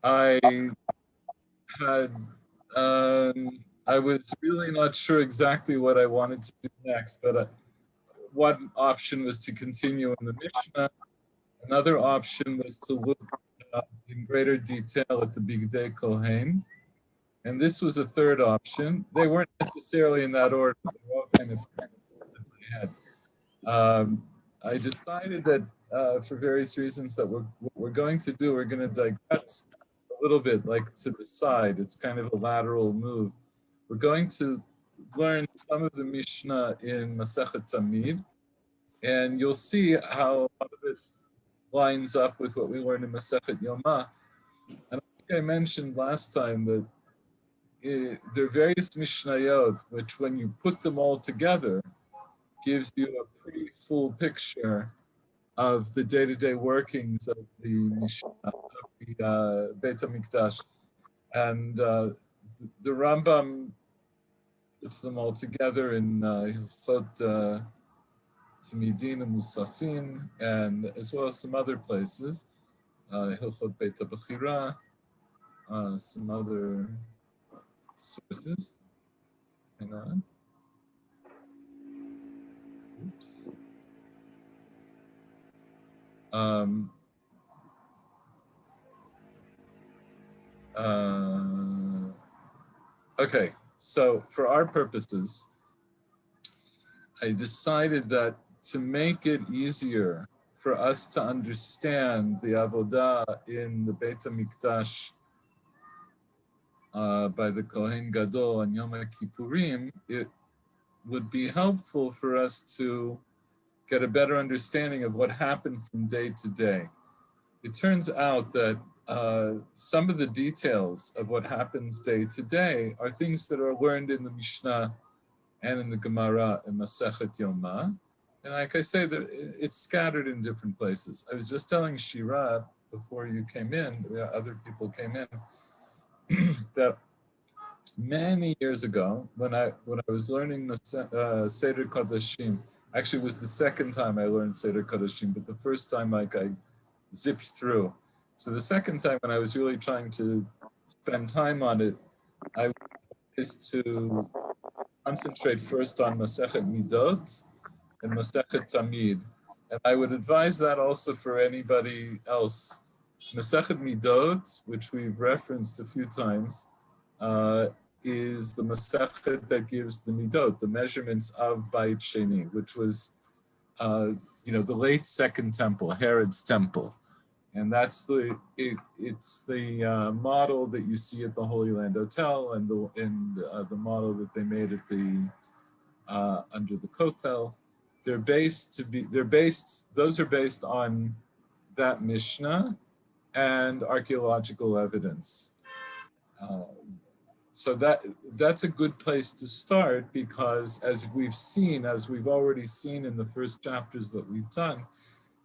I had, I was really not sure exactly what I wanted to do next, but one option was to continue in the Mishnah. Another option was to look in greater detail at the Bigdei Kohen. And this was a third option. They weren't necessarily in that order. They were all kind of in my head. I decided that for various reasons that what we're going to do, we're going to digress a little bit, like to the side. It's kind of a lateral move. We're going to learn some of the Mishnah in Masechet Tamid, and you'll see how a lot of it lines up with what we learned in Masechet Yoma. And I think I mentioned last time that there are various mishnayot, which when you put them all together, gives you a pretty full picture of the day-to-day workings of the Mishnah, of the Beit HaMikdash. And the Rambam puts them all together in Hilchot Tamidin and Musafin, and as well as some other places, Hilchot Beit HaBechira, some other sources. Hang on. Oops. Okay, so for our purposes, I decided that to make it easier for us to understand the avodah in the Beit HaMikdash by the Kohen Gadol on Yom Kippurim, it would be helpful for us to get a better understanding of what happened from day to day. It turns out that some of the details of what happens day to day are things that are learned in the Mishnah and in the Gemara in Masechet Yoma. And like I say, that it's scattered in different places. I was just telling Shiur before you came in, other people came in, that many years ago, when I was learning the Seder Kodashim, actually it was the second time I learned Seder Kodashim, but the first time I zipped through. So the second time when I was really trying to spend time on it, I was to concentrate first on Masechet Midot and Masechet Tamid. And I would advise that also for anybody else. Masechet Midot, which we've referenced a few times, is the Masechet that gives the Midot, the measurements of Beit Sheni, which was, the late Second Temple, Herod's temple. And that's it's the model that you see at the Holy Land Hotel and the model that they made at the under the Kotel. Those are based on that Mishnah and archaeological evidence. So that's a good place to start, because as we've already seen in the first chapters that we've done,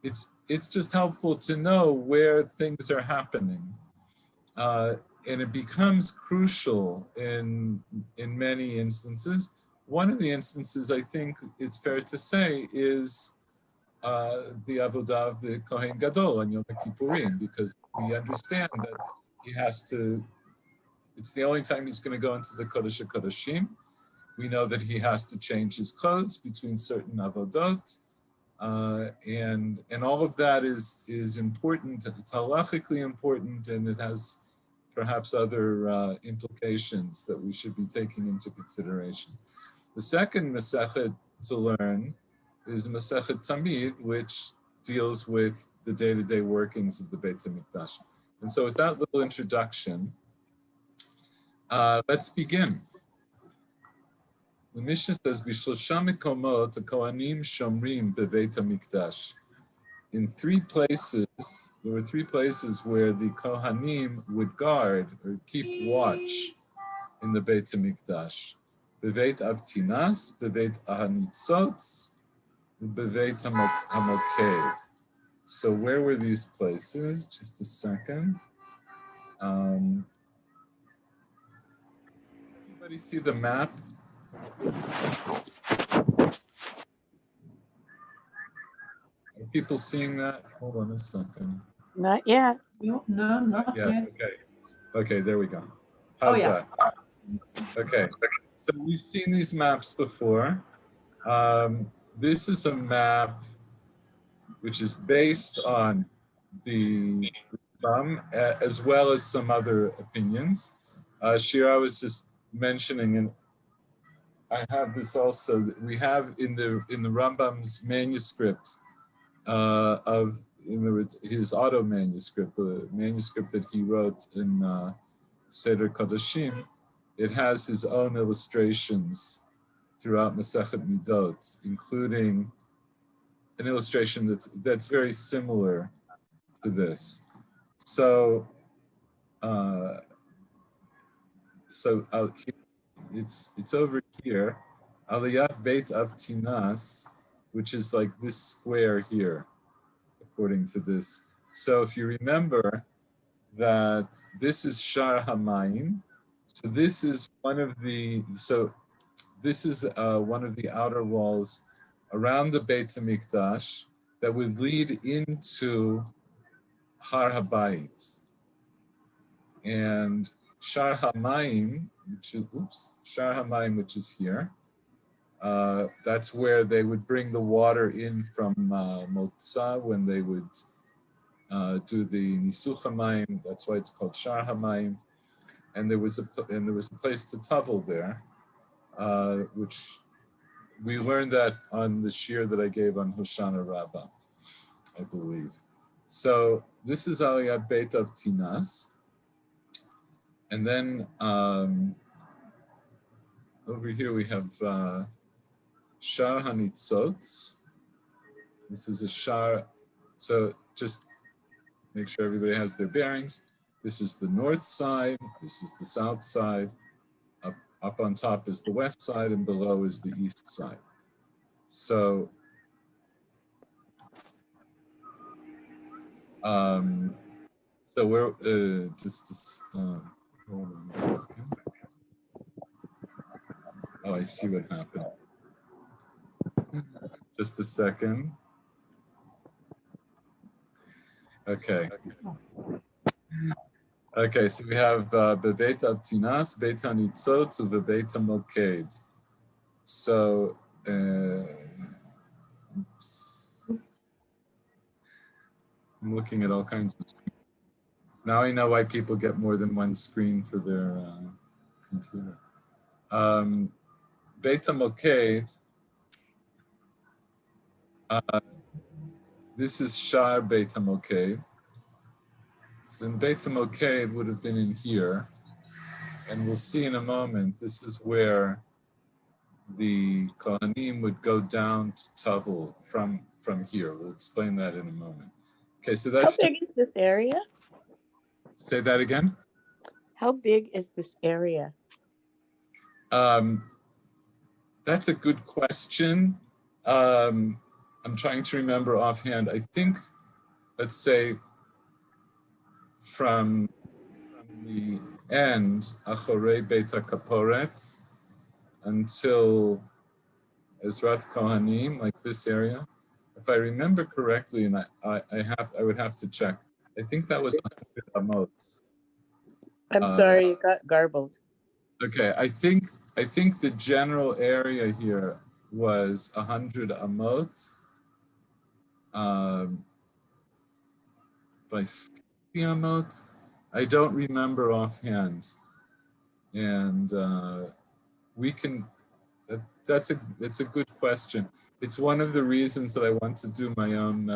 it's just helpful to know where things are happening. And it becomes crucial in many instances. One of the instances, I think it's fair to say, is the avodah of the Kohen Gadol on Yom Kippurim, because we understand that he has to, it's the only time he's going to go into the Kodesh HaKodeshim. We know that he has to change his clothes between certain avodot. And all of that is important. It's halachically important, and it has perhaps other implications that we should be taking into consideration. The second Masechet to learn is Masechet Tamid, which deals with the day-to-day workings of the Beit HaMikdash. And so with that little introduction, let's begin. The Mishnah says, "B'shlosha mekomot hakohanim shomrim bebeit hamikdash." In there were three places where the Kohanim would guard or keep watch in the Beit HaMikdash: Beveit Avtinas, Beveit Ahanitzot, Beveit Hamoked. So where were these places? Just a second. Anybody see the map? people seeing that? Hold on a second. Not yet. No, not yet. Okay, there we go. How's yeah. that? Okay, so we've seen these maps before. This is a map which is based on the as well as some other opinions. Shiur, I was just mentioning, and I have this also. We have in the Rambam's manuscript his auto manuscript, the manuscript that he wrote in Seder Kodashim. It has his own illustrations throughout Masechet Midot, including an illustration that's very similar to this. So, it's over here, Aliyat Beit Avtinas, which is like this square here, according to this. So if you remember that this is Shar Hamayim, so this is one of the outer walls around the Beit HaMikdash that would lead into Har HaBayit. And Shar Hamayim, which is here, that's where they would bring the water in from Motza when they would do the Nisuch Hamayim. That's why it's called Shar Hamayim. And there was a place to tavel there, which we learned that on the shiur that I gave on Hoshana Rabbah, I believe. So this is Aliyat Beit of Tinas. And then over here we have Shar HaNitzot. This is a Shar. So just make sure everybody has their bearings. This is the north side. This is the south side. Up on top is the west side, and below is the east side. So we're hold on a second. Oh, I see what happened. Just a second. Okay. Okay, so we have Bebeit Avtinas, Beit HaNitzot, Bebeit HaMoked. So, I'm looking at all kinds of screens. Now I know why people get more than one screen for their computer. Beit HaMoked, this is Shar Beit HaMoked. So in Beit HaMoked would have been in here, and we'll see in a moment, this is where the Kohanim would go down to Tavel from here. We'll explain that in a moment. Okay, so that's— How big is this area? Say that again? How big is this area? That's a good question. I'm trying to remember offhand. I think, let's say, from the end, Achorei Beit HaKaporet, until Ezrat Kohanim, like this area. If I remember correctly, and I would have to check. I think that was 100 amot. I'm sorry, you got garbled. Okay, I think the general area here was 100 amot by 50 amot. I don't remember offhand, and we can. It's a good question. It's one of the reasons that I want to do my own.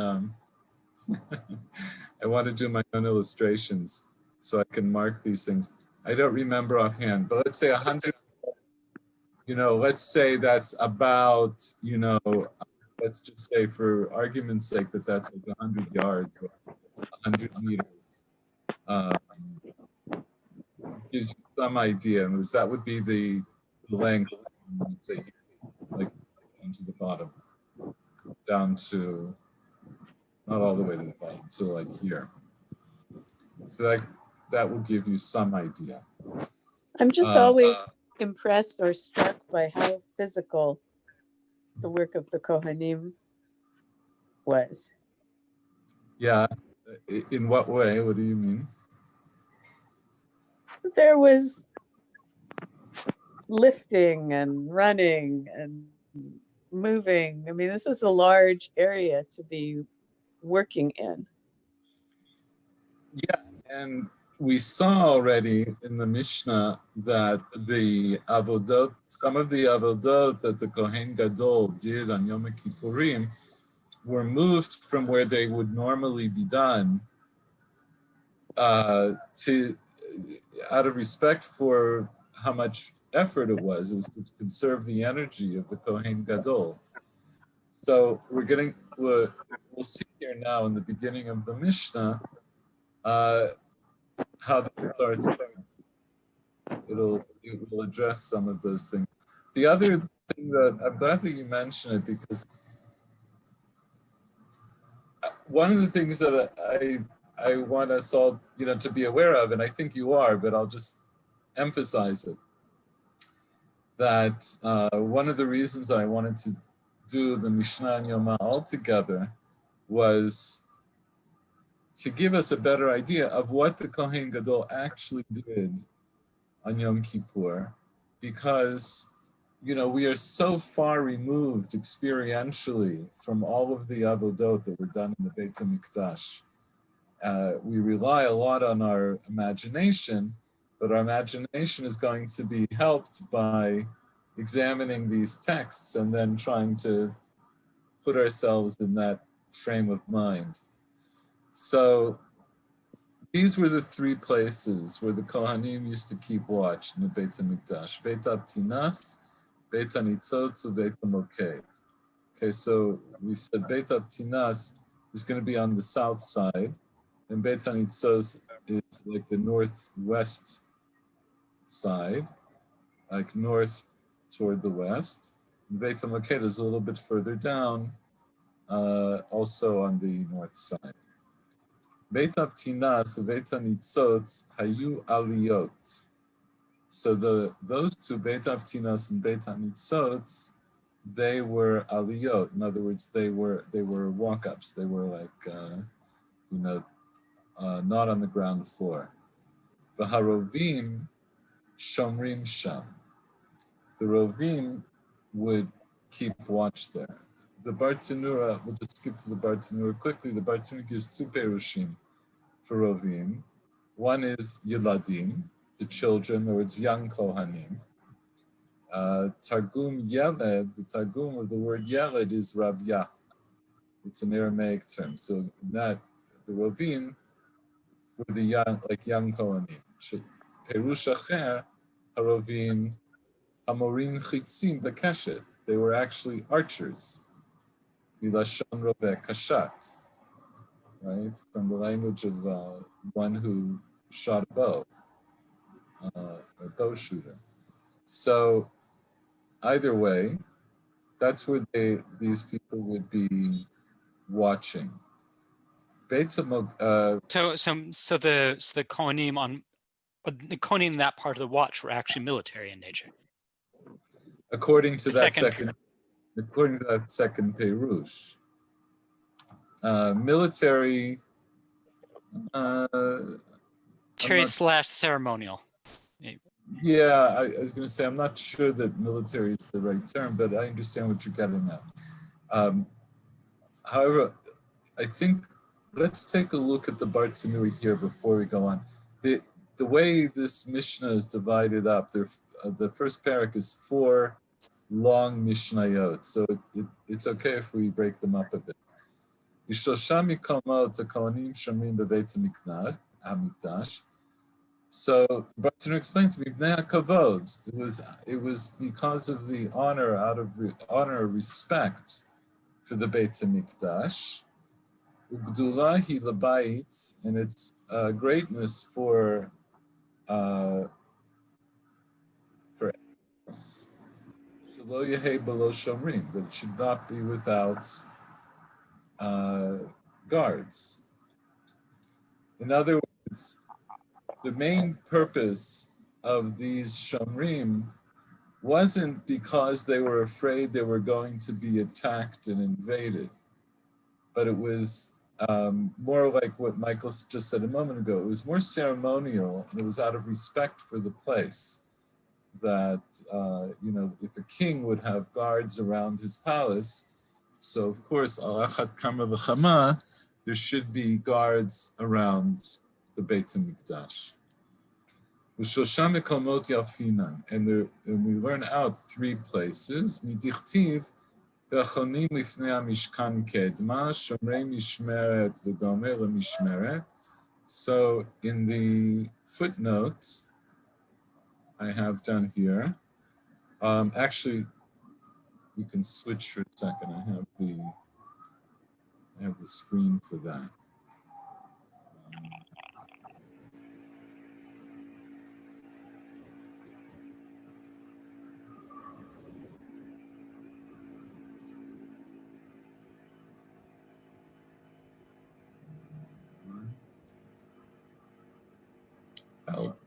I want to do my own illustrations so I can mark these things. I don't remember offhand, but let's say 100. Let's say that's about. Let's just say, for argument's sake, that's like 100 yards or 100 meters. Gives you some idea. That would be the length, let's say, like down to the bottom, down to, not all the way to the bottom, to like here. So that will give you some idea. I'm just always impressed or struck by how physical the work of the Kohanim was. Yeah. In what way? What do you mean? There was lifting and running and moving. I mean, this is a large area to be working in. Yeah, and we saw already in the Mishnah that the avodot, some of the avodot that the Kohen Gadol did on Yom Kippurim were moved from where they would normally be done to out of respect for how much effort it was. It was to conserve the energy of the Kohen Gadol. So we'll see here now in the beginning of the Mishnah how that starts. It will address some of those things. The other thing that I'm glad that you mentioned it, because one of the things that I want us all to be aware of, and I think you are, but I'll just emphasize it, that one of the reasons I wanted to do the Mishnah and Yoma all together was to give us a better idea of what the Kohen Gadol actually did on Yom Kippur, because we are so far removed experientially from all of the avodot that were done in the Beit HaMikdash. We rely a lot on our imagination, but our imagination is going to be helped by examining these texts and then trying to put ourselves in that frame of mind. So these were the three places where the Kohanim used to keep watch in the Beit HaMikdash: Beit Avtinas, Beit HaNitzotz, and Beit HaMokeh. Okay, so we said Beit Avtinas is going to be on the south side, and Beit HaNitzotz is like the northwest side, like north toward the west. And Beit HaMokeh is a little bit further down, also on the north side. Beit Avtinas and Beit HaNitzotz hayu aliyot. So those two, Beit Avtinas and Beit HaNitzotz, they were aliyot. In other words, they were walk-ups. They were like not on the ground floor. The harovim shomrim sham. The rovim would keep watch there. The Bartanura, we'll just skip to the Bartanura quickly. The Bartanura gives two perushim for rovim. One is yeladim, the children, or it's young kohanim. Targum yeled, the targum of the word yeled is ravya. It's an Aramaic term. So that the rovim were the young kohanim. Perush acher harovim amorim chitzim bekeshet. They were actually archers. Milashon roveh kashat. Right, from the language of one who shot a bow, a bow shooter. So either way, that's where these people would be watching. So the Kohanim the Kohanim in that part of the watch were actually military in nature. According to that second Perush. Military /ceremonial. Yeah, I was going to say, I'm not sure that military is the right term, but I understand what you're getting at. However, I think let's take a look at the Bartanuri here before we go on. The way this Mishnah is divided up, the first parak is 4 long mishnayot, so it's okay if we break them up a bit. So Bartanur explains Mibnei HaKavod. It was because of the honor, out of honor, respect for the Beit HaMikdash. Ugdula hi labayit, and its greatness for us. Shelo yehei below shomrim, that it should not be without guards. In other words, the main purpose of these shomrim wasn't because they were afraid they were going to be attacked and invaded, but it was more like what Michael just said a moment ago. It was more ceremonial, and it was out of respect for the place that, if a king would have guards around his palace, so of course, al achat kama v'chama, there should be guards around the Beit HaMikdash. V'shosha mekomot yafinan, and we learn out 3 places. Midichtiv v'achonim lifnei hamishkan kedma, shomrei mishmeret v'gomer l'mishmeret. So in the footnote I have down here, actually, we can switch for a second. I have the screen for that. Help.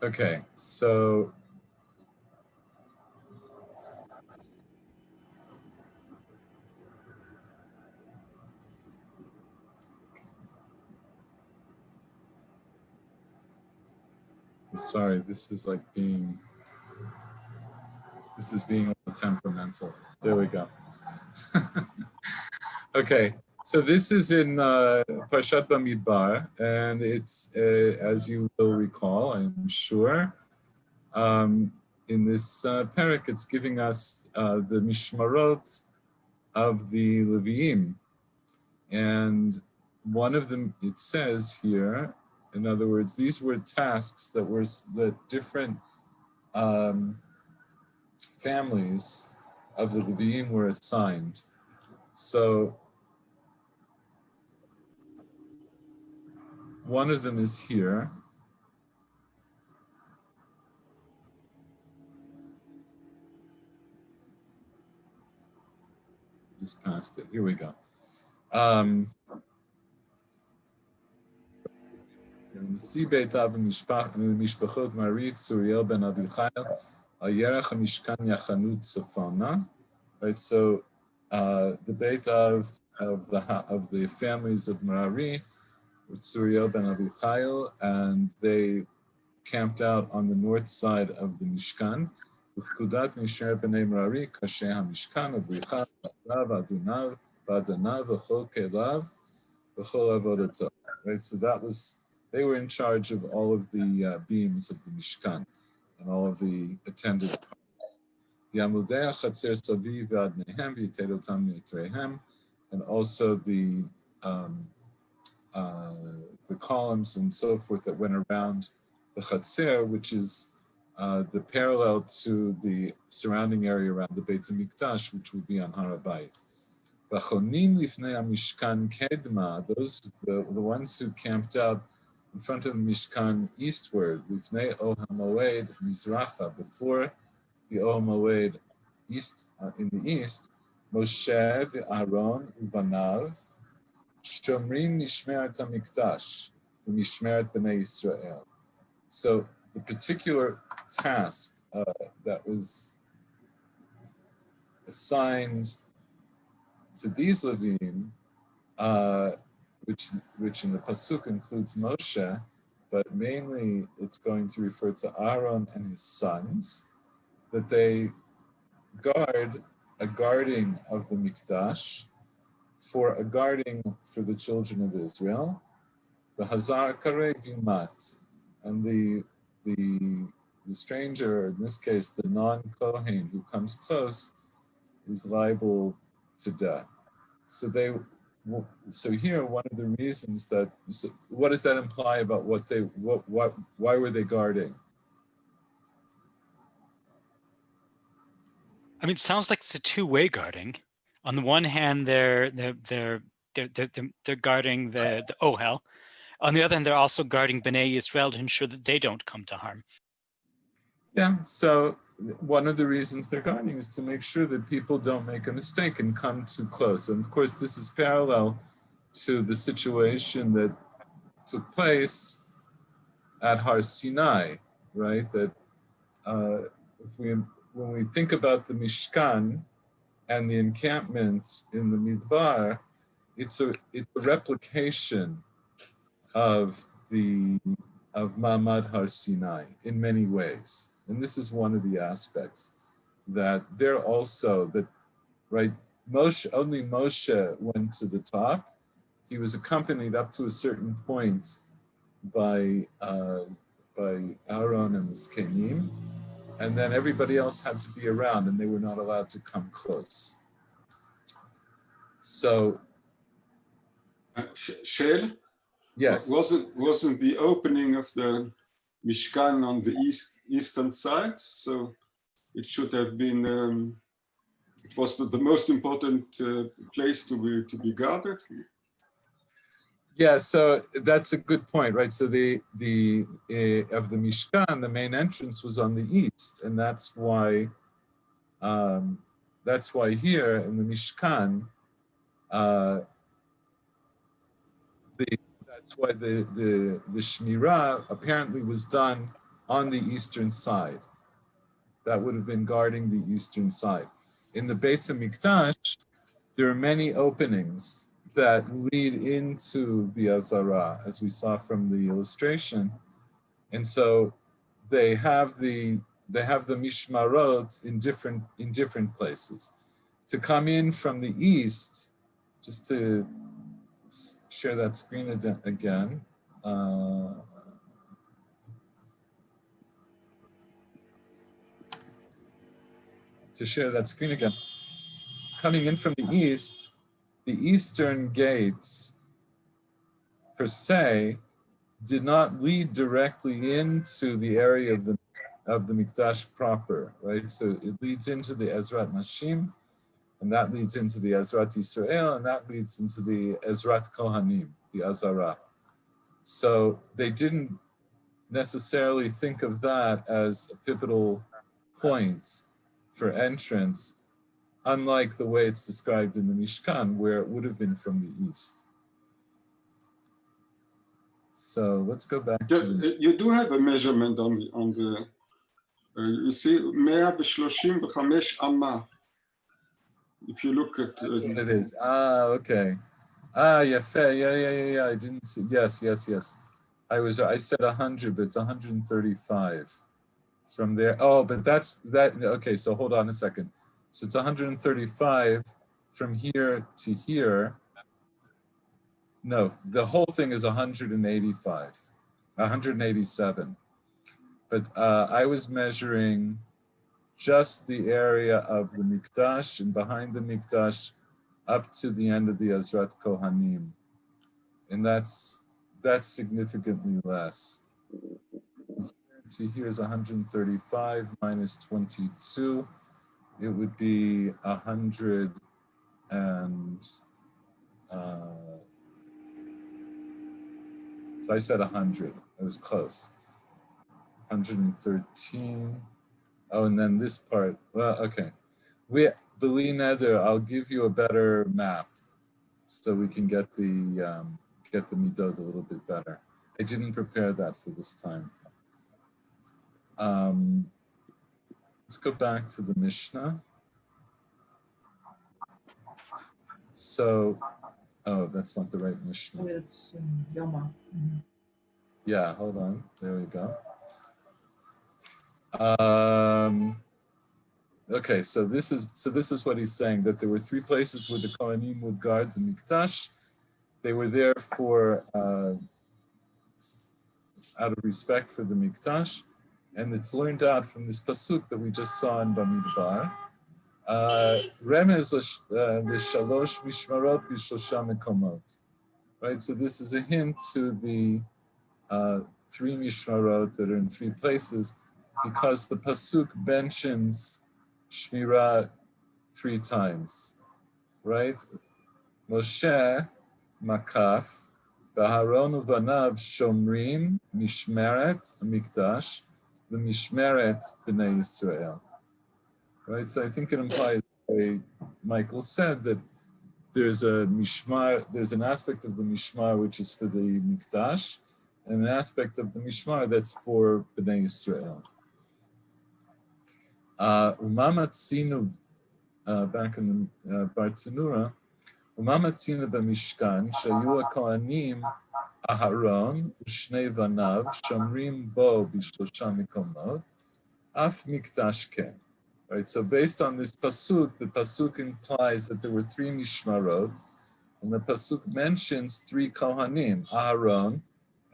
Okay, so sorry, this is being a little temperamental. There we go. Okay, so this is in Parshat Bamidbar, and it's, as you will recall, I'm sure, in this parak, it's giving us the mishmarot of the Leviim. And one of them, it says here, in other words, these were tasks that different families of the Leviim were assigned. So one of them is here. Just passed it. Here we go. Beit Av Mishpachot Marit Tzuriel ben Avichai Al Yerech HaMishkan Yachanut Tzafona. Right. So the Beit of the families of Merari were Tzuriel ben Avichai, and they camped out on the north side of the Mishkan. Ufkudat Misher b'nei Merari Kasher HaMishkan Avichai Rav Adunav Badanav V'chol Kelav V'chol Avodato. Right. So they were in charge of all of the beams of the Mishkan and all of the attendant parts. Yamudei Chatzer Saviv V'adnehem V'yitedotam Mitreihem, and also the columns and so forth that went around the Chatzer, which is the parallel to the surrounding area around the Beit HaMikdash, which would be on Har HaBayit. V'achonim lifnei hamishkan kedma, those the ones who camped out in front of the Mishkan eastward, lifnei Ohel Moed mizracha, before the Ohel Moed east, in the east, Moshe v'Aaron uvanav shomrim mishmeret hamikdash v'mishmeret b'nei Yisrael. So the particular task that was assigned to these Levim, which in the pasuk includes Moshe, but mainly it's going to refer to Aaron and his sons, that they guard a guarding of the Mikdash for a guarding for the children of Israel, the Hazar Karev Yumat, and the stranger, or in this case the non-Kohen who comes close, is liable to death. So here, one of the reasons that, what does that imply about why were they guarding? I mean, it sounds like it's a two-way guarding. On the one hand, they're guarding the Ohel. On the other hand, they're also guarding Bnei Yisrael to ensure that they don't come to harm. Yeah. So one of the reasons they're guarding is to make sure that people don't make a mistake and come too close. And of course, this is parallel to the situation that took place at Har Sinai, right? That when we think about the Mishkan and the encampment in the Midbar, it's a replication of Ma'amad Har Sinai in many ways. And this is one of the aspects that they're also, that, right, only Moshe went to the top. He was accompanied up to a certain point by Aaron and the Zkenim, and then everybody else had to be around and they were not allowed to come close. So, Shale? yes. Wasn't the opening of the Mishkan on the eastern side? So it should have been. It was the most important place to be guarded. Yeah, so that's a good point, right? So the of the Mishkan, the main entrance was on the east, and that's why here in the Mishkan, that's why the Shmirah apparently was done on the eastern side. That would have been guarding the eastern side. In the Beit HaMikdash, there are many openings that lead into the Azara, as we saw from the illustration. And so they have the Mishmarot in different places. To come in from the east, just to share that screen again. To share that screen again. Coming in from the east, the eastern gates per se did not lead directly into the area of the Mikdash proper, right? So it leads into the Ezrat Nashim, and that leads into the Ezrat Yisrael, and that leads into the Ezrat Kohanim, the Azara. So they didn't necessarily think of that as a pivotal point for entrance, unlike the way it's described in the Mishkan, where it would have been from the east. So let's go back to you do have a measurement on the you see 135 amma. If you look at that's what it is. Okay. Yeah. I didn't see. Yes. I said 100, but it's 135 from there. Oh, but that's that. Okay, so hold on a second. So it's 135 from here to here. No, the whole thing is 187. But I was measuring just the area of the Mikdash, and behind the Mikdash up to the end of the Ezrat Kohanim. And that's significantly less. To here is 135 minus 22. It would be 100 and so I said 100. I was close. 113. Oh, and then this part. Well, okay. B'li neder, I'll give you a better map so we can get the midot a little bit better. I didn't prepare that for this time. Let's go back to the Mishnah. So, oh, that's not the right Mishnah. It's Yoma. Yeah, hold on. There we go. Okay, so this is what he's saying, that there were three places where the Kohanim would guard the Mikdash. They were there for out of respect for the Mikdash, and it's learned out from this pasuk that we just saw in Bamidbar. Remez l'shalosh mishmarot b'shlosha mekomot. Right, so this is a hint to the three mishmarot that are in three places, because the pasuk mentions Shmirah 3 times, right? Moshe makaf, v'Aaron uvanav shomrim mishmeret mikdash, v'mishmeret b'nei Yisrael. right? So I think it implies, Michael said, that there's a mishmar, there's an aspect of the mishmar which is for the mikdash, and an aspect of the mishmar that's for Bnei Yisrael. Umamatzinu, back in the Bartanura, Umamatzinu b'mishkan, shayu ha'kohanim Aharon, u'shnei vanav, shomrim bo b'shlosha mikomot, af mikdash ken. Right, so based on this pasuk, the pasuk implies that there were 3 mishmarot, and the pasuk mentions 3 kohanim, Aharon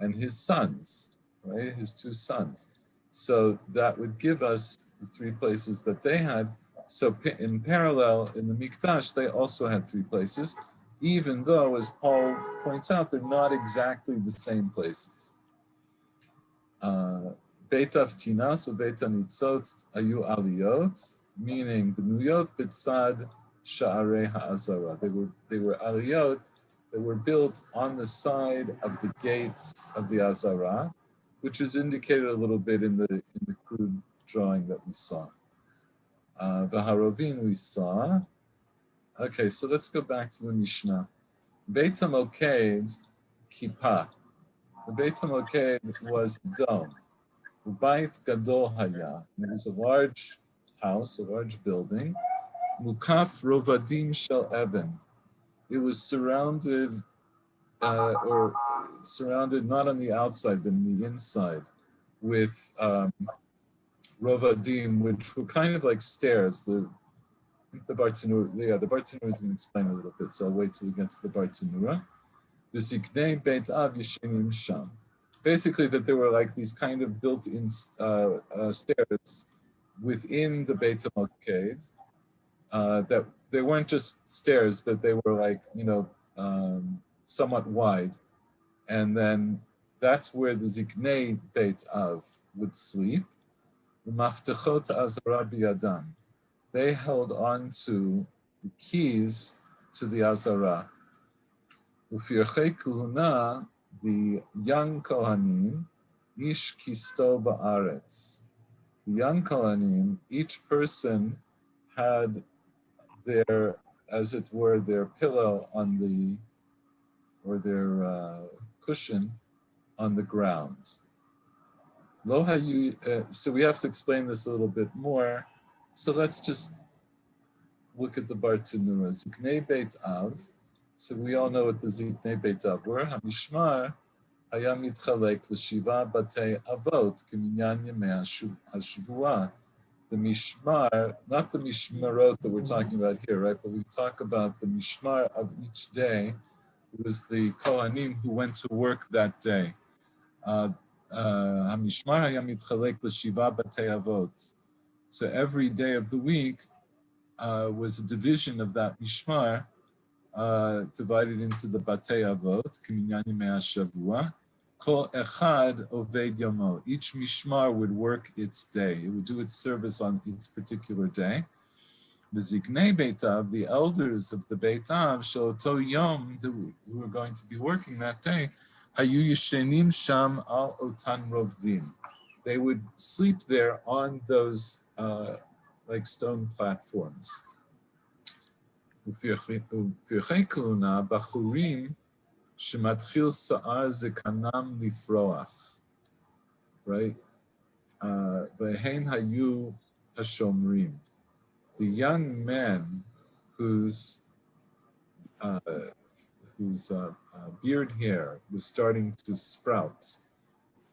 and his sons, right, his 2 sons. So that would give us the 3 places that they had. So in parallel, in the mikdash, they also had 3 places, even though, as Paul points out, they're not exactly the same places. Beit Avtina, so Beit HaNitzot, Ayu Aliyot, meaning Bnuyot B'tzad Sha'arei Ha'azara. They were Aliyot that were built on the side of the gates of the Azara, which is indicated a little bit in the crude drawing that we saw. The Harovin we saw. Okay, so let's go back to the Mishnah. Beit HaMoked Kippah. The Beit HaMoked was a dome. Beit Gadol Haya. It was a large house, a large building. Mukaf Rovadim Shel Even. It was surrounded, surrounded not on the outside, but in the inside, with Rovadim, which were kind of like stairs. The Bartanura is going to explain a little bit, so I'll wait till we get to the Bartanura. The Ziknei Beit Av Yeshenim Sham. Basically, that there were like these kind of built-in stairs within the Beit HaMoked, that they weren't just stairs, but they were like, somewhat wide. And then that's where the Ziknei Beit Av would sleep. The Maftechot Azara Biyadam. They held on to the keys to the Azara. Ufirchei Kuhuna, the young Kohanim, Ish Kisto Ba'aretz. The young Kohanim, each person had their, as it were, their pillow on the, or their cushion on the ground. So we have to explain this a little bit more. So let's just look at the Bartanura. Ziknei Beit Av. So we all know what the Ziknei Beit Av were. HaMishmar haya mitchalek l'shiva batei avot k'minyan yemei hashvua. The Mishmar, not the Mishmarot that we're talking about here, right? But we talk about the Mishmar of each day. It was the Kohanim who went to work that day. HaMishmar haya mitchalek l'shiva batei avot. So every day of the week was a division of that Mishmar, divided into the Batei Avot, K'minyan Yemei HaShavua. Kol Echad Oved Yomo. Each Mishmar would work its day. It would do its service on its particular day. The Ziknei Beit Av, the elders of the Beit Av, Shoto Yom, who were going to be working that day, Hayu Yeshenim Sham Al Otan Rovdim. They would sleep there on those like stone platforms. Ufirchei Kuna Bachurim Shematchil Sa'ar Zekanam Lifroach. Right? Ve'hen Hayu Hashomrim. The young men whose beard hair was starting to sprout,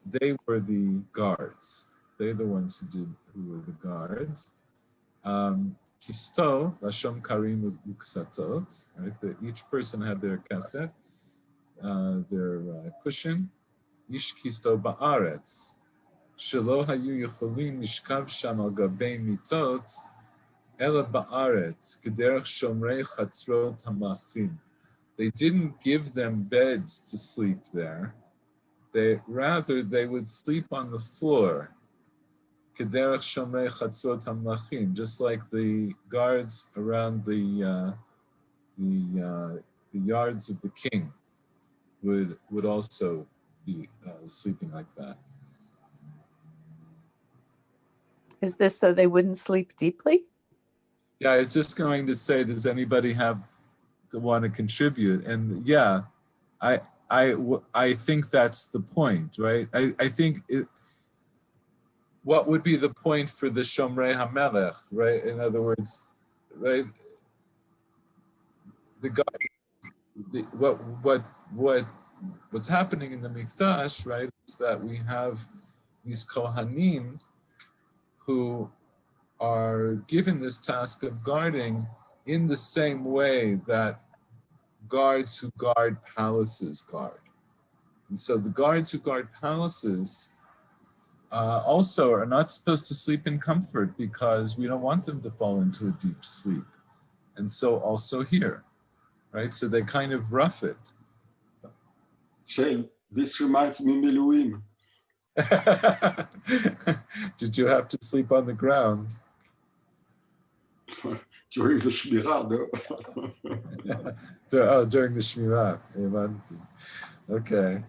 they were the guards. They're the ones who were the guards. Kisto, Lashom Karim Uksatot, right? Each person had their cassette, their cushion. Ish Kisto Ba'aretz. Shelo Hayu Yecholim Mishkav Sham Al Gabei Mitot, Ela Ba'aretz, Kederech Shomrei Chatzrot HaMachim. They didn't give them beds to sleep there. They would sleep on the floor, kederech shomrei chatzot hamlachim, just like the guards around the yards of the king would also be sleeping like that. Is this so they wouldn't sleep deeply? Yeah, I was just going to say, does anybody have to want to contribute? And yeah, I think that's the point, right? I think what would be the point for the Shomrei HaMelech, right? In other words, right? The guy, what's happening in the Mikdash, right? Is that we have these Kohanim who are given this task of guarding in the same way that guards who guard palaces guard. And so the guards who guard palaces also are not supposed to sleep in comfort because we don't want them to fall into a deep sleep. And so also here, right? So they kind of rough it. Shane, this reminds me Miluim. Did you have to sleep on the ground? During the Shmirah, no? During the Shmirah. Okay.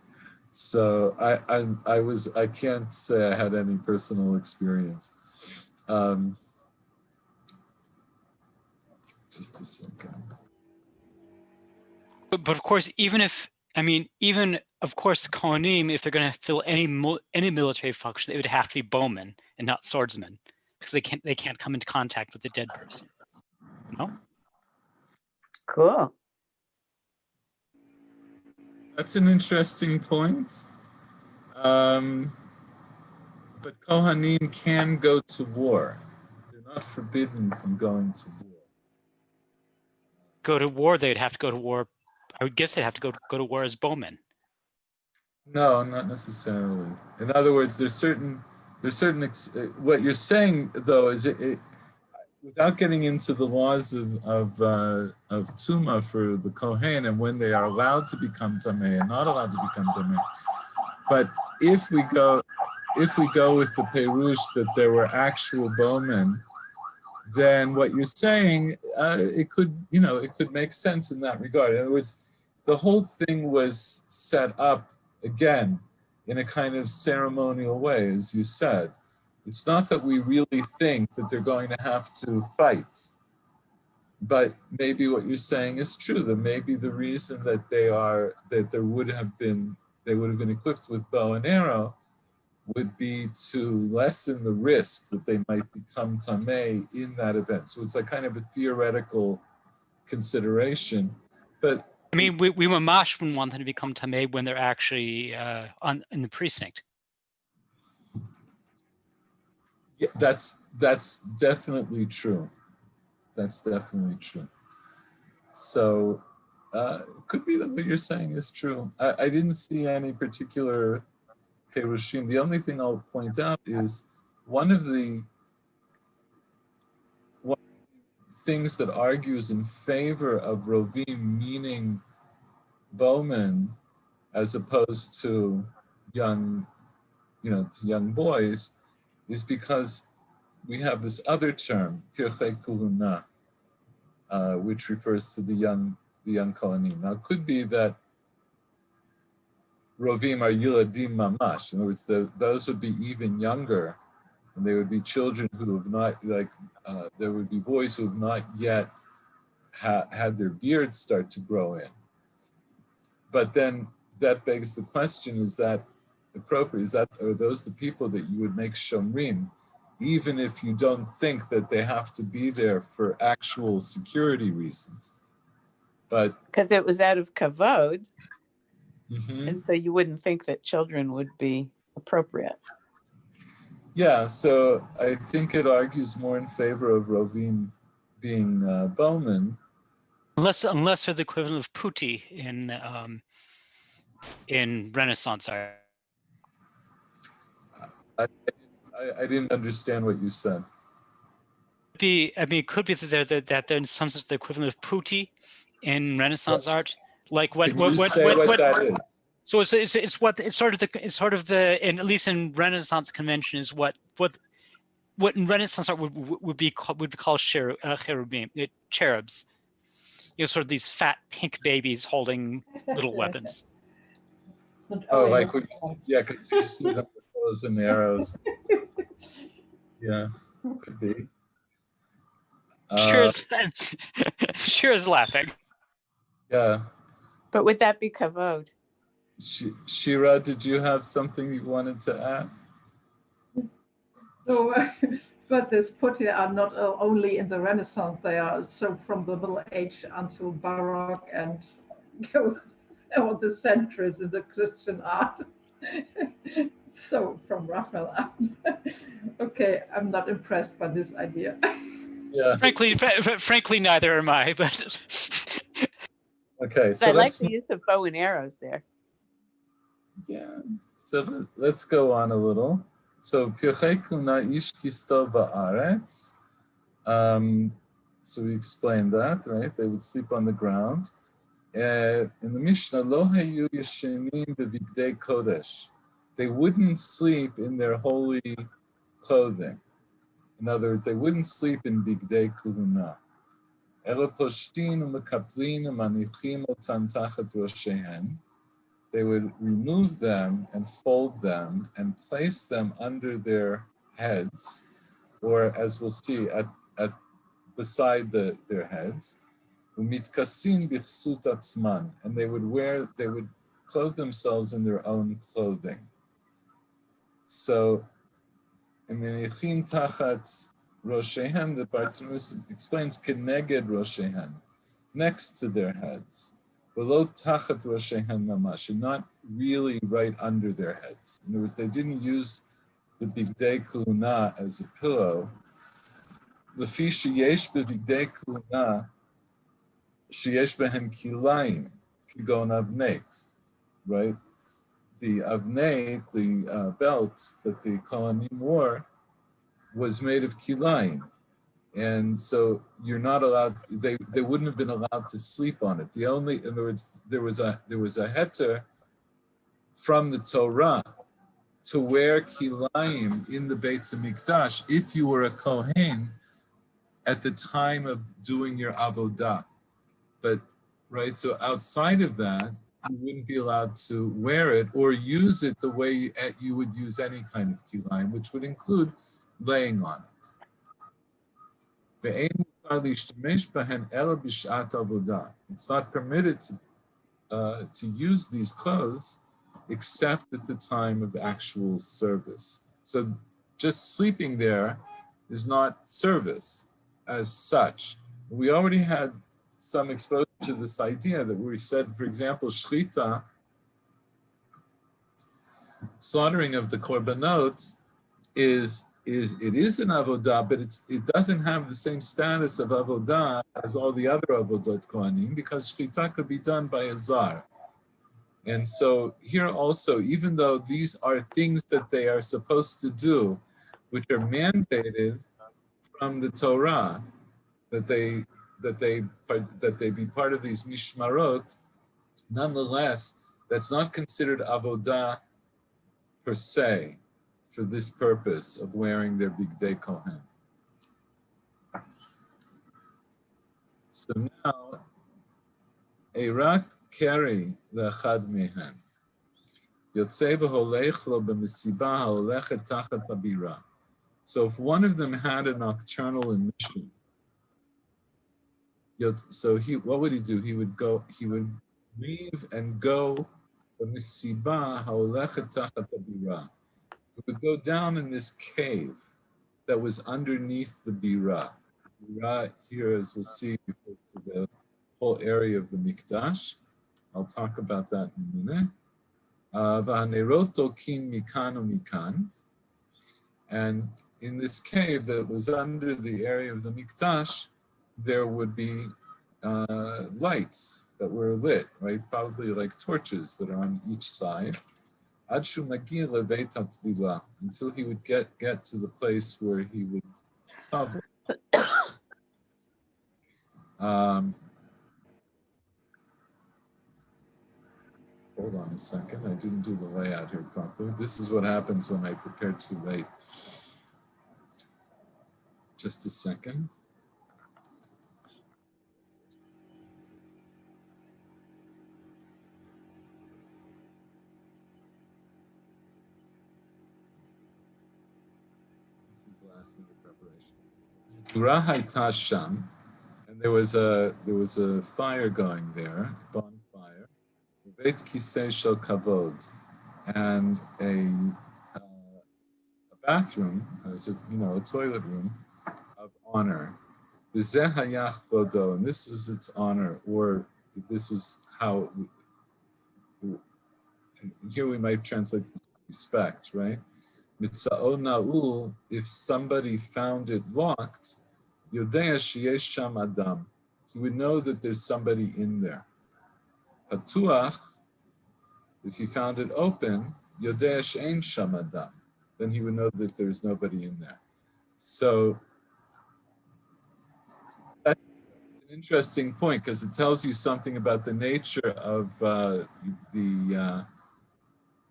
So I can't say I had any personal experience. Just a second. But of course, even of course, Kohanim, if they're going to fill any military function, they would have to be bowmen and not swordsmen, because they can't come into contact with the dead person. No? Cool. That's an interesting point. But Kohanim can go to war. They're not forbidden from going to war. Go to war, they'd have to go to war. I would guess they'd have to go to war as bowmen. No, not necessarily. In other words, there's certain what you're saying though is without getting into the laws of Tuma for the Kohen and when they are allowed to become Tameh and not allowed to become Tameh. But if we go with the Perush that there were actual bowmen, then what you're saying it could make sense in that regard. In other words, the whole thing was set up again in a kind of ceremonial way, as you said. It's not that we really think that they're going to have to fight, but maybe what you're saying is true. That maybe the reason that they would have been equipped with bow and arrow would be to lessen the risk that they might become tamei in that event. So it's a kind of a theoretical consideration, but I mean, we mamash wouldn't want them to become tamei when they're actually in the precinct. yeah, that's definitely true. That's definitely true. So it could be that what you're saying is true. I didn't see any particular Perushim. The only thing I'll point out is one of the things that argues in favor of Rovim, meaning bowmen, as opposed to young boys, is because we have this other term, Pirchei Kuluna, which refers to the young Kohanim. Now, it could be that Rovim are Yiladim Mamash. In other words, those would be even younger, and they would be children who have not, there would be boys who have not yet had their beards start to grow in. But then that begs the question, is that appropriate? Are those the people that you would make Shomrim, even if you don't think that they have to be there for actual security reasons? But Because it was out of kavod, mm-hmm. and so you wouldn't think that children would be appropriate. Yeah, so I think it argues more in favor of Rovim being bowmen. Unless they're the equivalent of putti in Renaissance art. I didn't understand what you said. It could be that they're in some sense the equivalent of putti in Renaissance art. Like what? Can you say what that is? So it's sort of the and at least in Renaissance convention is what in Renaissance art would be called cherubim, cherubs. Sort of these fat pink babies holding little weapons. Like because you see them with bows and arrows. Yeah, could be. Shiur is laughing. Yeah. But would that be kavod? Shira, did you have something you wanted to add? So, but these putti are not only in the Renaissance, they are so from the Middle Age until Baroque and go over the centuries in the Christian art. So from Raphael on. Okay, I'm not impressed by this idea. Yeah. Frankly, neither am I. But Okay, I so like the use of bow and arrows there. Yeah. So let's go on a little. So Pirchei Kuna ish kisto ba'aretz. So we explained that, right? They would sleep on the ground. In the Mishnah, lo hayu yeshenim b'vigdei kodesh. They wouldn't sleep in their holy clothing. In other words, they wouldn't sleep in bigdei kuhuna. Ela poshtin u'mekaplin u'manichim otan tachat roshehen. They would remove them and fold them and place them under their heads, or as we'll see, at beside their heads. Umitkasin bichsut atzman, and they would clothe themselves in their own clothing. So, Menichin tachat roshehen, the Bartanus explains keneged roshehen, next to their heads. Below tachat roshehen mamash, and not really right under their heads. In other words, they didn't use the bigdei kuluna as a pillow. Lefi sheyesh b'bigdei kuluna sheyesh behen kilayim kigon avneit, right? The avneit, the belt that the Kohanim wore, was made of kilayim. And so you're not allowed, they wouldn't have been allowed to sleep on it. In other words, there was a heter from the Torah to wear kilayim in the Beit HaMikdash if you were a Kohen at the time of doing your avodah. But, right, so outside of that, you wouldn't be allowed to wear it or use it the way you would use any kind of kilayim, which would include laying on it. It's not permitted to use these clothes except at the time of actual service. So just sleeping there is not service as such. We already had some exposure to this idea that we said, for example, shchita, slaughtering of the korbanot, is an avodah, but it doesn't have the same status of avodah as all the other avodot kohanim, because shchita could be done by a zar. And so here also, even though these are things that they are supposed to do, which are mandated from the Torah, that they be part of these mishmarot, nonetheless, that's not considered avodah per se for this purpose of wearing their bigdei kohen. So now, Erak carry the chad mehen. Yotzei v'holech lo b'mesiba ha'olechet tachat habira. So if one of them had a nocturnal emission, so what would he do? He would leave and go b'mesiba ha'olechet tachat habira. He would go down in this cave that was underneath the bira. Bira here, as we'll see, refers to the whole area of the mikdash. I'll talk about that in a minute. V'hanerot tokin mikan u'mikan. And in this cave that was under the area of the mikdash, there would be lights that were lit, right? Probably like torches that are on each side. Until he would get to the place where he would travel. Hold on a second, I didn't do the layout here properly. This is what happens when I prepare too late. Just a second. This is last minute preparation. Medura hayta sham, and there was a fire going there, a bonfire. Beit kisei shel kavod, and a bathroom, as a toilet room of honor. V'zeh hayach vodo, and this is its honor, or this is how. Here we might translate this respect, right? Mitzao na'ul, if somebody found it locked, Yodea sheyesh sham adam, he would know that there's somebody in there. Patuach, if he found it open, Yodea she'ein sham adam, then he would know that there's nobody in there. So that's an interesting point because it tells you something about the nature of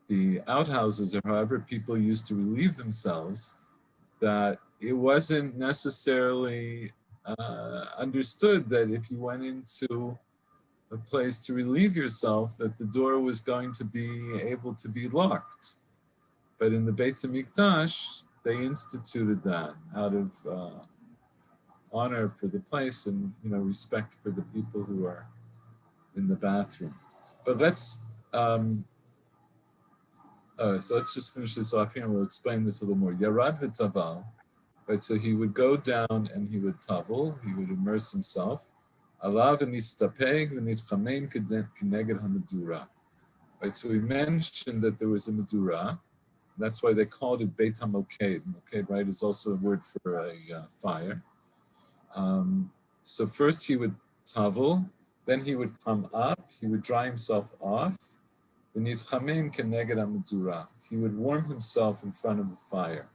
the outhouses, or however people used to relieve themselves, that it wasn't necessarily understood that if you went into a place to relieve yourself, that the door was going to be able to be locked. But in the Beit HaMikdash, they instituted that out of honor for the place and respect for the people who are in the bathroom. But so let's just finish this off here and we'll explain this a little more. Yarad v'taval, right? So he would go down and he would tavel, he would immerse himself. Alav v'nistapeg v'nitchamein k'neged hamedura. Right, so we mentioned that there was a medura. That's why they called it Beit HaMoked. Moked, right, is also a word for a fire. So first he would tavel, then he would come up, he would dry himself off. He would warm himself in front of the fire.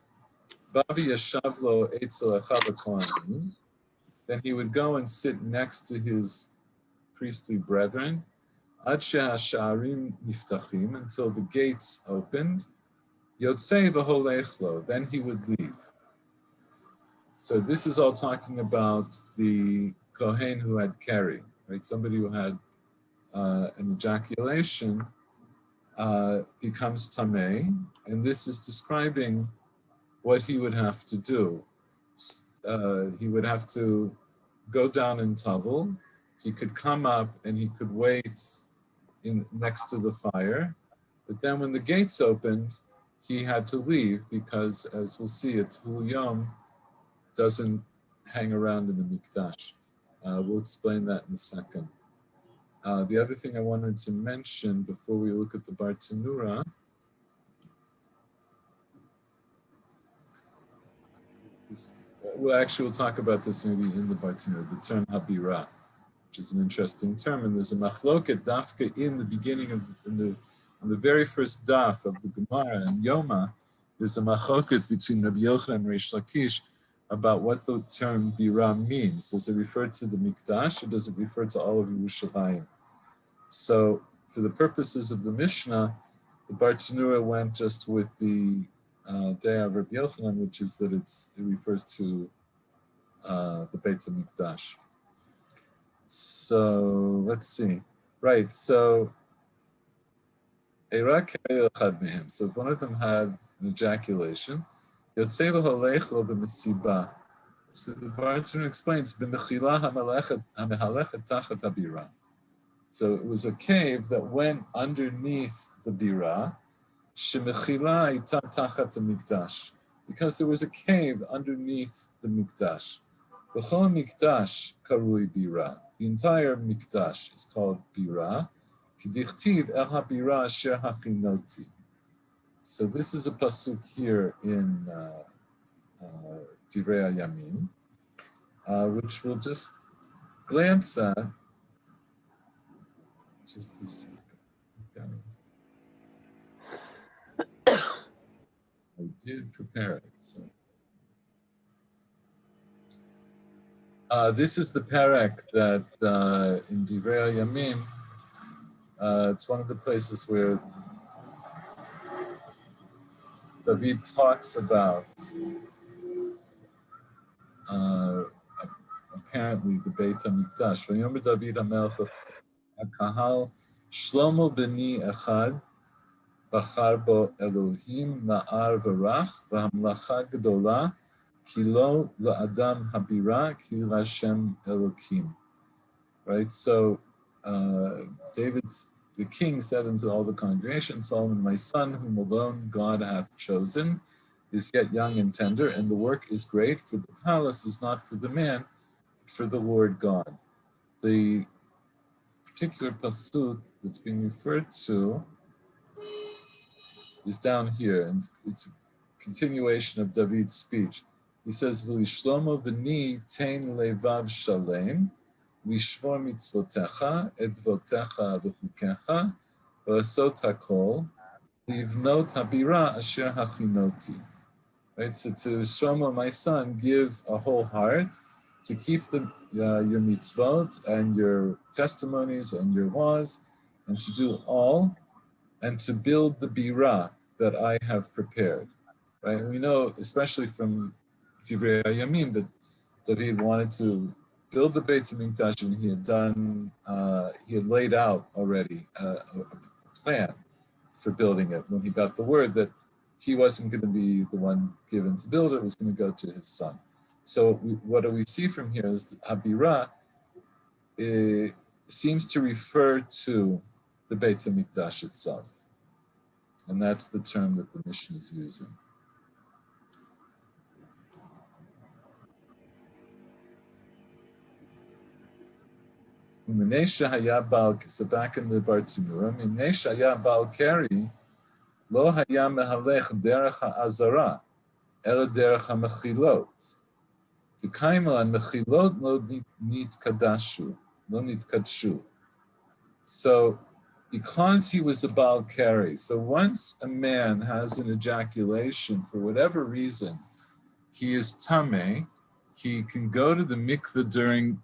Then he would go and sit next to his priestly brethren until the gates opened. Then he would leave. So this is all talking about the Kohen who had keri, right? Somebody who had an ejaculation becomes tamei, and this is describing what he would have to do. He would have to go down and tavel. He could come up and he could wait next to the fire, but then when the gates opened, he had to leave because, as we'll see, a Tvul Yom doesn't hang around in the Mikdash. We'll explain that in a second. The other thing I wanted to mention before we look at the Bar Tanura is this. Well, actually, we'll talk about this maybe in the Bar Tanura, the term Habira, which is an interesting term. And there's a machloket dafka in the beginning on the very first daf of the Gemara and Yoma. There's a machloket between Rabbi Yochanan and Reish Lakish about what the term Bira means. Does it refer to the Mikdash or does it refer to all of Yerushalayim? So, for the purposes of the Mishnah, the Bar Tanura went just with the day of Rabbi Yochanan, which is that it refers to the Beit HaMikdash. So, let's see. Right, so, so if one of them had an ejaculation, so the Bar Tanura explains, so it was a cave that went underneath the bira, because there was a cave underneath the mikdash. B'chol mikdash karui bira. The entire mikdash is called bira. K'dichtiv el habira asher hachinoti. So this is a pasuk here in Divrei Yamin, which we'll just glance at. Just a second. I did prepare it. So, this is the parak that in Divrei Yamin, it's one of the places where David talks about apparently the Beit HaMikdash. V'yomer David HaMelech HaKahal Shlomo b'ni echad bachar bo Elohim na'ar v'rach v'hamlacha g'dola Kilo la'adam habira ki Hashem Elokim. Right? So David, the king, said unto all the congregation, Solomon, my son, whom alone God hath chosen, is yet young and tender, and the work is great, for the palace is not for the man, but for the Lord God. The particular pasuk that's being referred to is down here, and it's a continuation of David's speech. He says, V'lishlomo v'ni tein levav shalem, lishmor mitzvotecha, edvotecha v'chukecha, v'asot hakol, livnot habira asher hachinoti. Right, so to Shlomo, my son, give a whole heart to keep your mitzvot and your testimonies and your laws, and to do all, and to build the birah that I have prepared. Right, we know, especially from Divrei Hayamim, that David wanted to build the Beit HaMikdash, and he had laid out already a plan for building it when he got the word that he wasn't going to be the one given to build it, was going to go to his son. So what do we see from here is that Habirah seems to refer to the Beit HaMikdash itself. And that's the term that the Mishnah is using. So back in the Bar Tzimura, Minesha haya bal keri lo haya mehalech derech ha'azara ela derech ha'mechilot. T'kaimel and mechilot lo nitkadshu. So because he was a bal keri, so once a man has an ejaculation for whatever reason, he is tameh, he can go to the mikveh during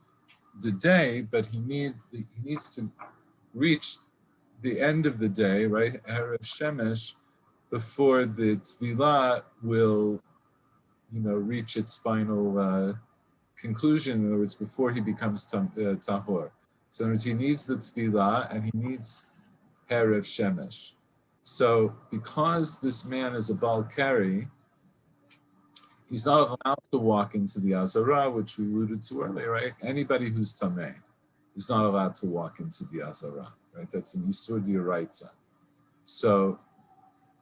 the day, but he needs to reach the end of the day, right, Erev Shemesh, before the Tvilah will, reach its final conclusion. In other words, before he becomes tahor. So in other words, he needs the Tvilah and he needs Erev Shemesh. So because this man is a Bal Keri, he's not allowed to walk into the Azara, which we alluded to earlier, right? Anybody who's Tameh is not allowed to walk into the Azara, right? That's an Isur D'Oraita. So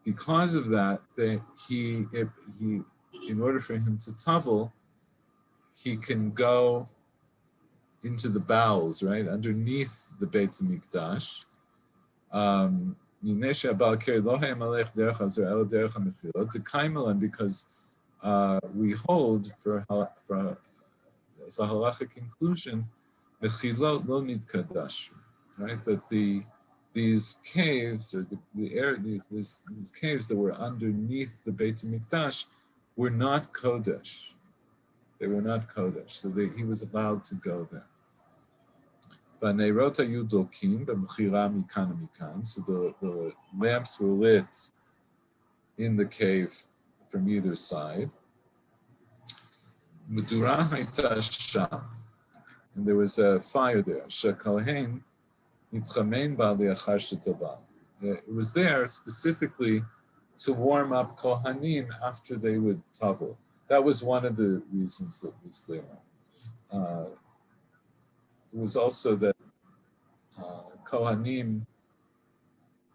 because of that, he, in order for him to tavel, he can go into the bowels, right? Underneath the Beit HaMikdash. Because we hold for as a halachic conclusion, mechilot lo nitkadashu, right? That these caves or these caves that were underneath the Beit HaMikdash were not kodesh. They were not kodesh, so he was allowed to go there. So the lamps were lit in the cave from either side. And there was a fire there. It was there specifically to warm up Kohanim after they would tavel. That was one of the reasons that was there. It was also that Kohanim,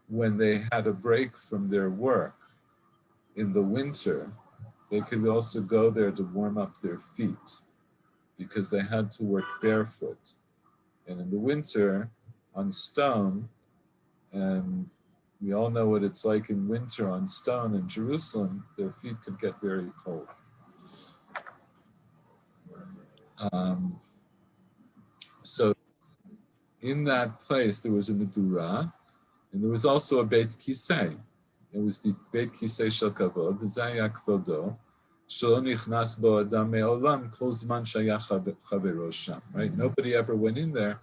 when they had a break from their work in the winter, they could also go there to warm up their feet because they had to work barefoot. And in the winter, on stone, and we all know what it's like in winter on stone in Jerusalem, their feet could get very cold. So in that place, there was a Medura, and there was also a Beit Kisei. It was Beit Kisei Shel Kavod, V'zaya Kvodo, Shelo Nichnas Bo Adam Me'olam, Kol Zman Shayach Chavero Sham. Right? Nobody ever went in there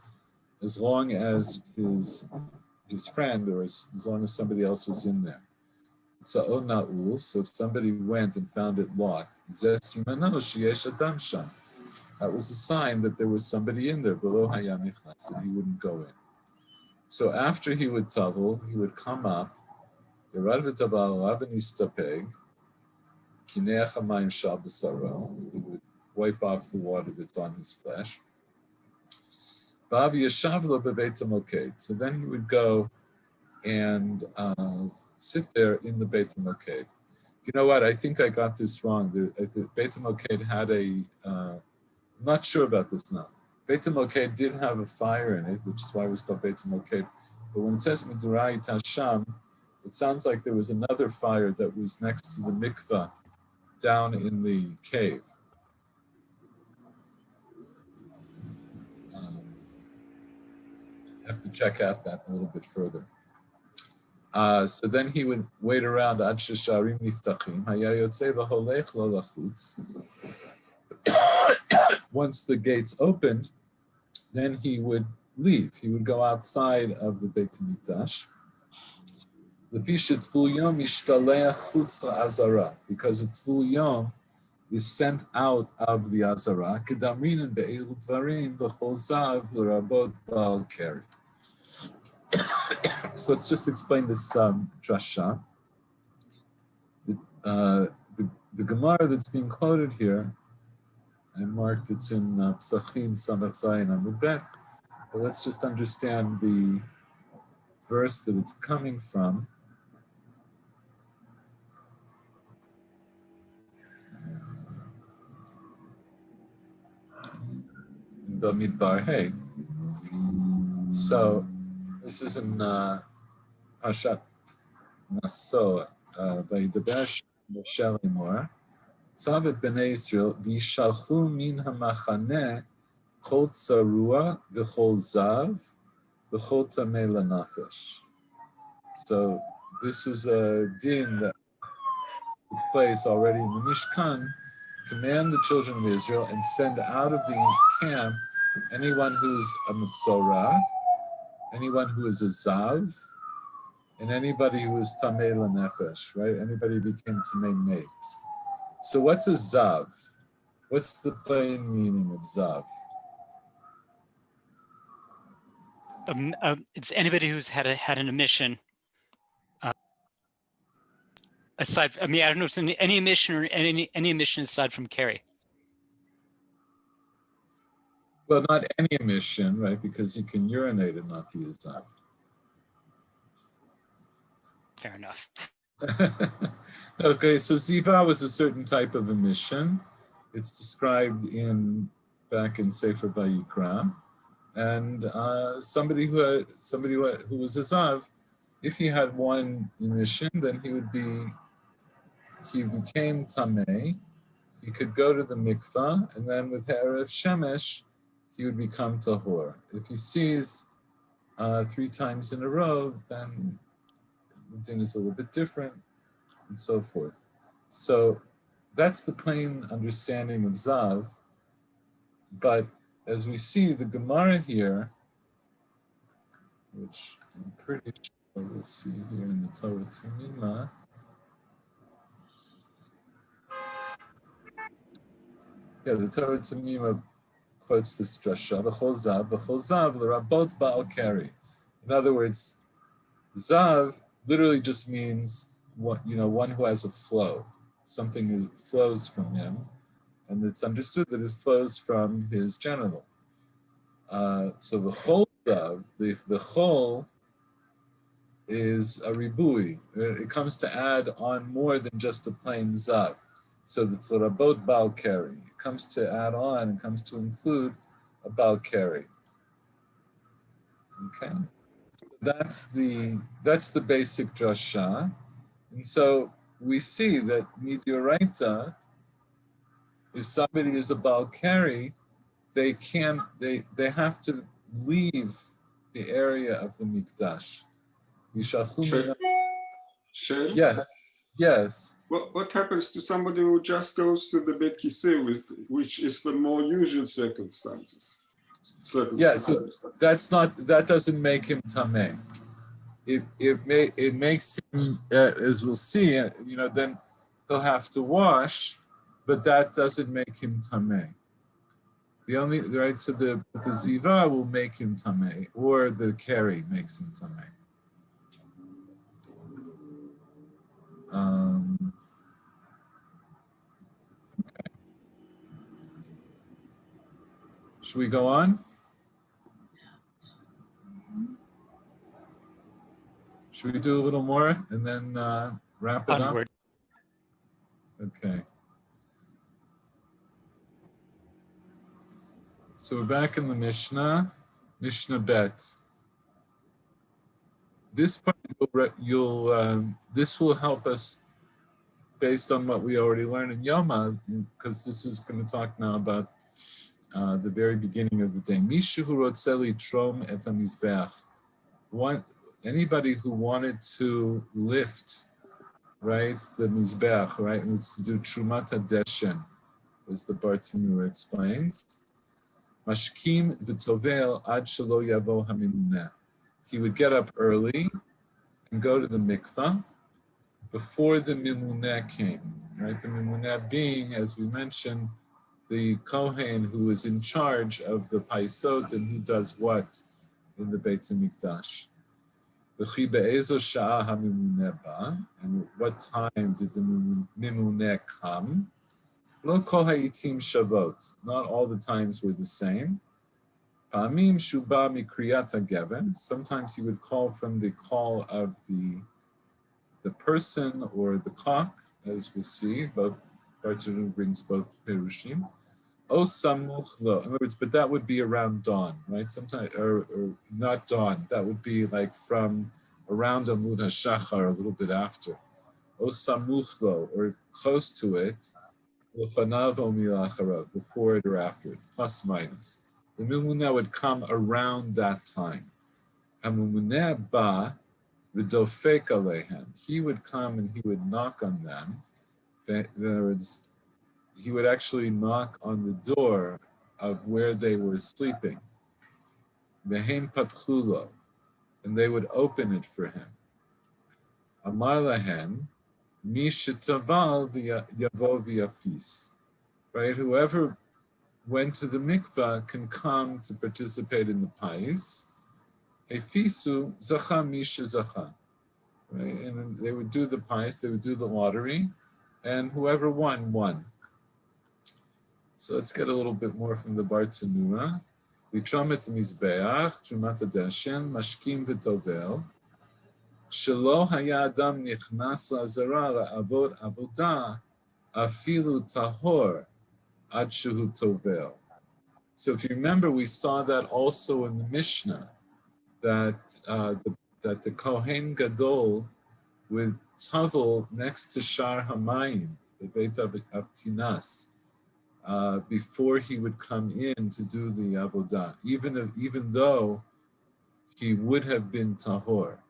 as long as his friend or as long as somebody else was in there. So if somebody went and found it locked, that was a sign that there was somebody in there, and he wouldn't go in. So after he would tavel, he would come up, Kinech hamayim shal b'saro. He would wipe off the water that's on his flesh. Ba'av yashav lo bebeit hamoked. So then he would go and sit there in the Beit HaMoked. You know what? I think I got this wrong. The Beit HaMoked had I'm not sure about this now. Beit HaMoked did have a fire in it, which is why it was called Beit HaMoked. But when it says Midurai Tasham, it sounds like there was another fire that was next to the mikvah down in the cave. Have to check out that a little bit further. So then he would wait around ad shesharim niftachim haya yotzei v'holech lo lachutz. Once the gates opened, then he would leave. He would go outside of the Beit Hamikdash. Lefi she'tful yom mishtaleach chutz la'azara, because a tful yom is sent out of the azara. Kedamrinin be'elu dvarim v'chol zav l'rabot ba'al keri. So let's just explain this drasha. The Gemara that's being quoted here, I marked it's in Psachim Samach Zayin Amud Bet, but let's just understand the verse that it's coming from. In Bamidbar Hey. So this is in Parshat Naso, Vayidaber Moshe Lemor. Tzavet b'nei Yisrael v'yishalchu min hamachaneh kol tzarua v'chol zav v'chol tamei lanafesh. So this is a din that took place already in the Mishkan. Command the children of Israel and send out of the camp anyone who's a mitzorah, anyone who is a zav, and anybody who is tamei lanafesh, right? Anybody who became tamei mate. So what's a zav? What's the plain meaning of zav? It's anybody who's had an emission. Aside, I mean, I don't know if it's any emission or any emission aside from carry. Well, not any emission, right? Because he can urinate and not be a zav. Fair enough. Okay, so ziva was a certain type of emission. It's described back in Sefer Vayikra, and somebody who was a zav, if he had one emission, then he became tamei. He could go to the mikvah, and then with Erev Shemesh, he would become tahor. If he sees 3 times in a row, then the din is a little bit different, and so forth. So that's the plain understanding of zav. But as we see, the Gemara here, which I'm pretty sure we'll see here in the Torah Tzimima, the Torah Tzimima quotes this drasha, v'chol zav, l'rabot ba'al keri. In other words, zav literally just means one who has a flow, something that flows from him, and it's understood that it flows from his genital. So the chol zav, the chol is a ribui. It comes to add on more than just a plain zav. So it's l'rabot ba'al keri. It comes to add on and comes to include a ba'al keri. Okay. That's the basic drasha, and so we see that midioraita, if somebody is a ba'al keri, they have to leave the area of the mikdash. Yes. What happens to somebody who just goes to the Beit Kisei, which is the more usual circumstances? Yeah, so that doesn't make him tamei. It makes him, as we'll see, then he'll have to wash, but that doesn't make him tamei. So the ziva will make him tamei, or the keri makes him tamei. Should we go on? Should we do a little more and then wrap it Onward. up? Okay. So we're back in the Mishnah, Mishnah Bet. This part this will help us based on what we already learned in Yoma, because this is going to talk now about the very beginning of the day. Mishu rotzeli trom et hamizbeach. Anybody who wanted to lift, right, the mizbeach, right, and to do trumat hadeshen, as the Bartanura explains. Mashkim v'tovel ad shelo yavo hamimuneh. He would get up early and go to the mikvah before the mimuneh came, right? The mimuneh being, as we mentioned, the kohen who is in charge of the paisot and who does what in the Beit HaMikdash. V'chi be'ezo sha'a hamimuneh ba, and what time did the mimuneh come? Lo kol ha'itim shavot. Not all the times were the same. Pa'amim shuba mikriyat hageven. Sometimes he would call from the call of the person or the cock, as we'll see. Both Bartanura brings both perushim. O samuch lo. In other words, but that would be around dawn, right? Sometimes, or not dawn. That would be like from around Amud HaShachar, a little bit after. O samuch lo, or close to it. Before it or after it, plus minus. The mimuneh would come around that time. Hamumuneh ba v'dofek alehem. He would come and he would knock on them. In other words, he would actually knock on the door of where they were sleeping. Vehem patchulo, and they would open it for him. Amar lahem, mi shetaval yavo v'yafis. Right, whoever went to the mikvah can come to participate in the pais. Efisu zacha misha zacha. Right, and they would do the pais, they would do the lottery, and whoever won, won. So let's get a little bit more from the Bartanura. Vitrom et mizbeach, trumat hadeshen, mashkim v'tovel. Shelo haya adam nichnas la'azara la'avod avodah, afilu tahor. Adshuhu tovel. So if you remember, we saw that also in the Mishnah, that the Kohen Gadol would tavel next to Shar Hamayim, the Beit Avtinas, before he would come in to do the avodah, even though he would have been tahor.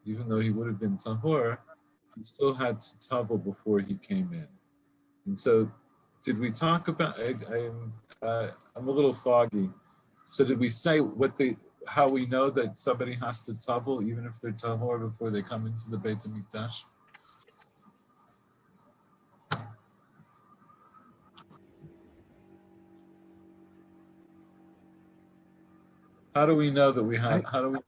Even though he would have been tahor, he still had to tavel before he came in. And so, did we talk about? I'm a little foggy. So did we say how we know that somebody has to tavel even if they're tahor before they come into the Beit HaMikdash? How do we know that we have? How do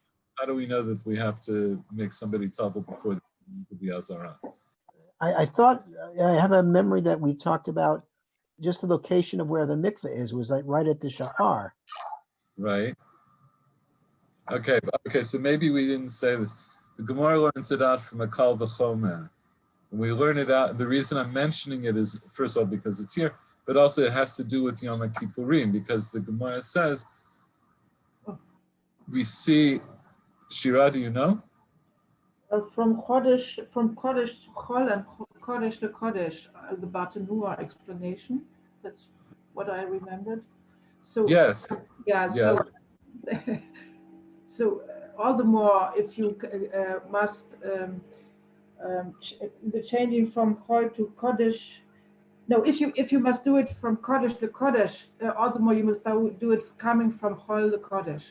we know that we have to make somebody tavel before they come into the Azara? I thought I have a memory that we talked about. Just the location of where the mikveh was like right at the shahar. Right. Okay. So maybe we didn't say this. The Gemara learns it out from a kal v'chomer. And we learn it out. The reason I'm mentioning it is, first of all, because it's here, but also it has to do with Yom Kippurim, because the Gemara says, we see, Shira, do you know? From Kodesh to Chol and Kodesh to Kodesh, the Bartanura explanation. That's what I remembered. So Yes. Yeah. Yeah. So all the more if you must the changing from Chol to Kodesh. No, if you must do it from Kodesh to Kodesh, all the more you must do it coming from Chol to Kodesh.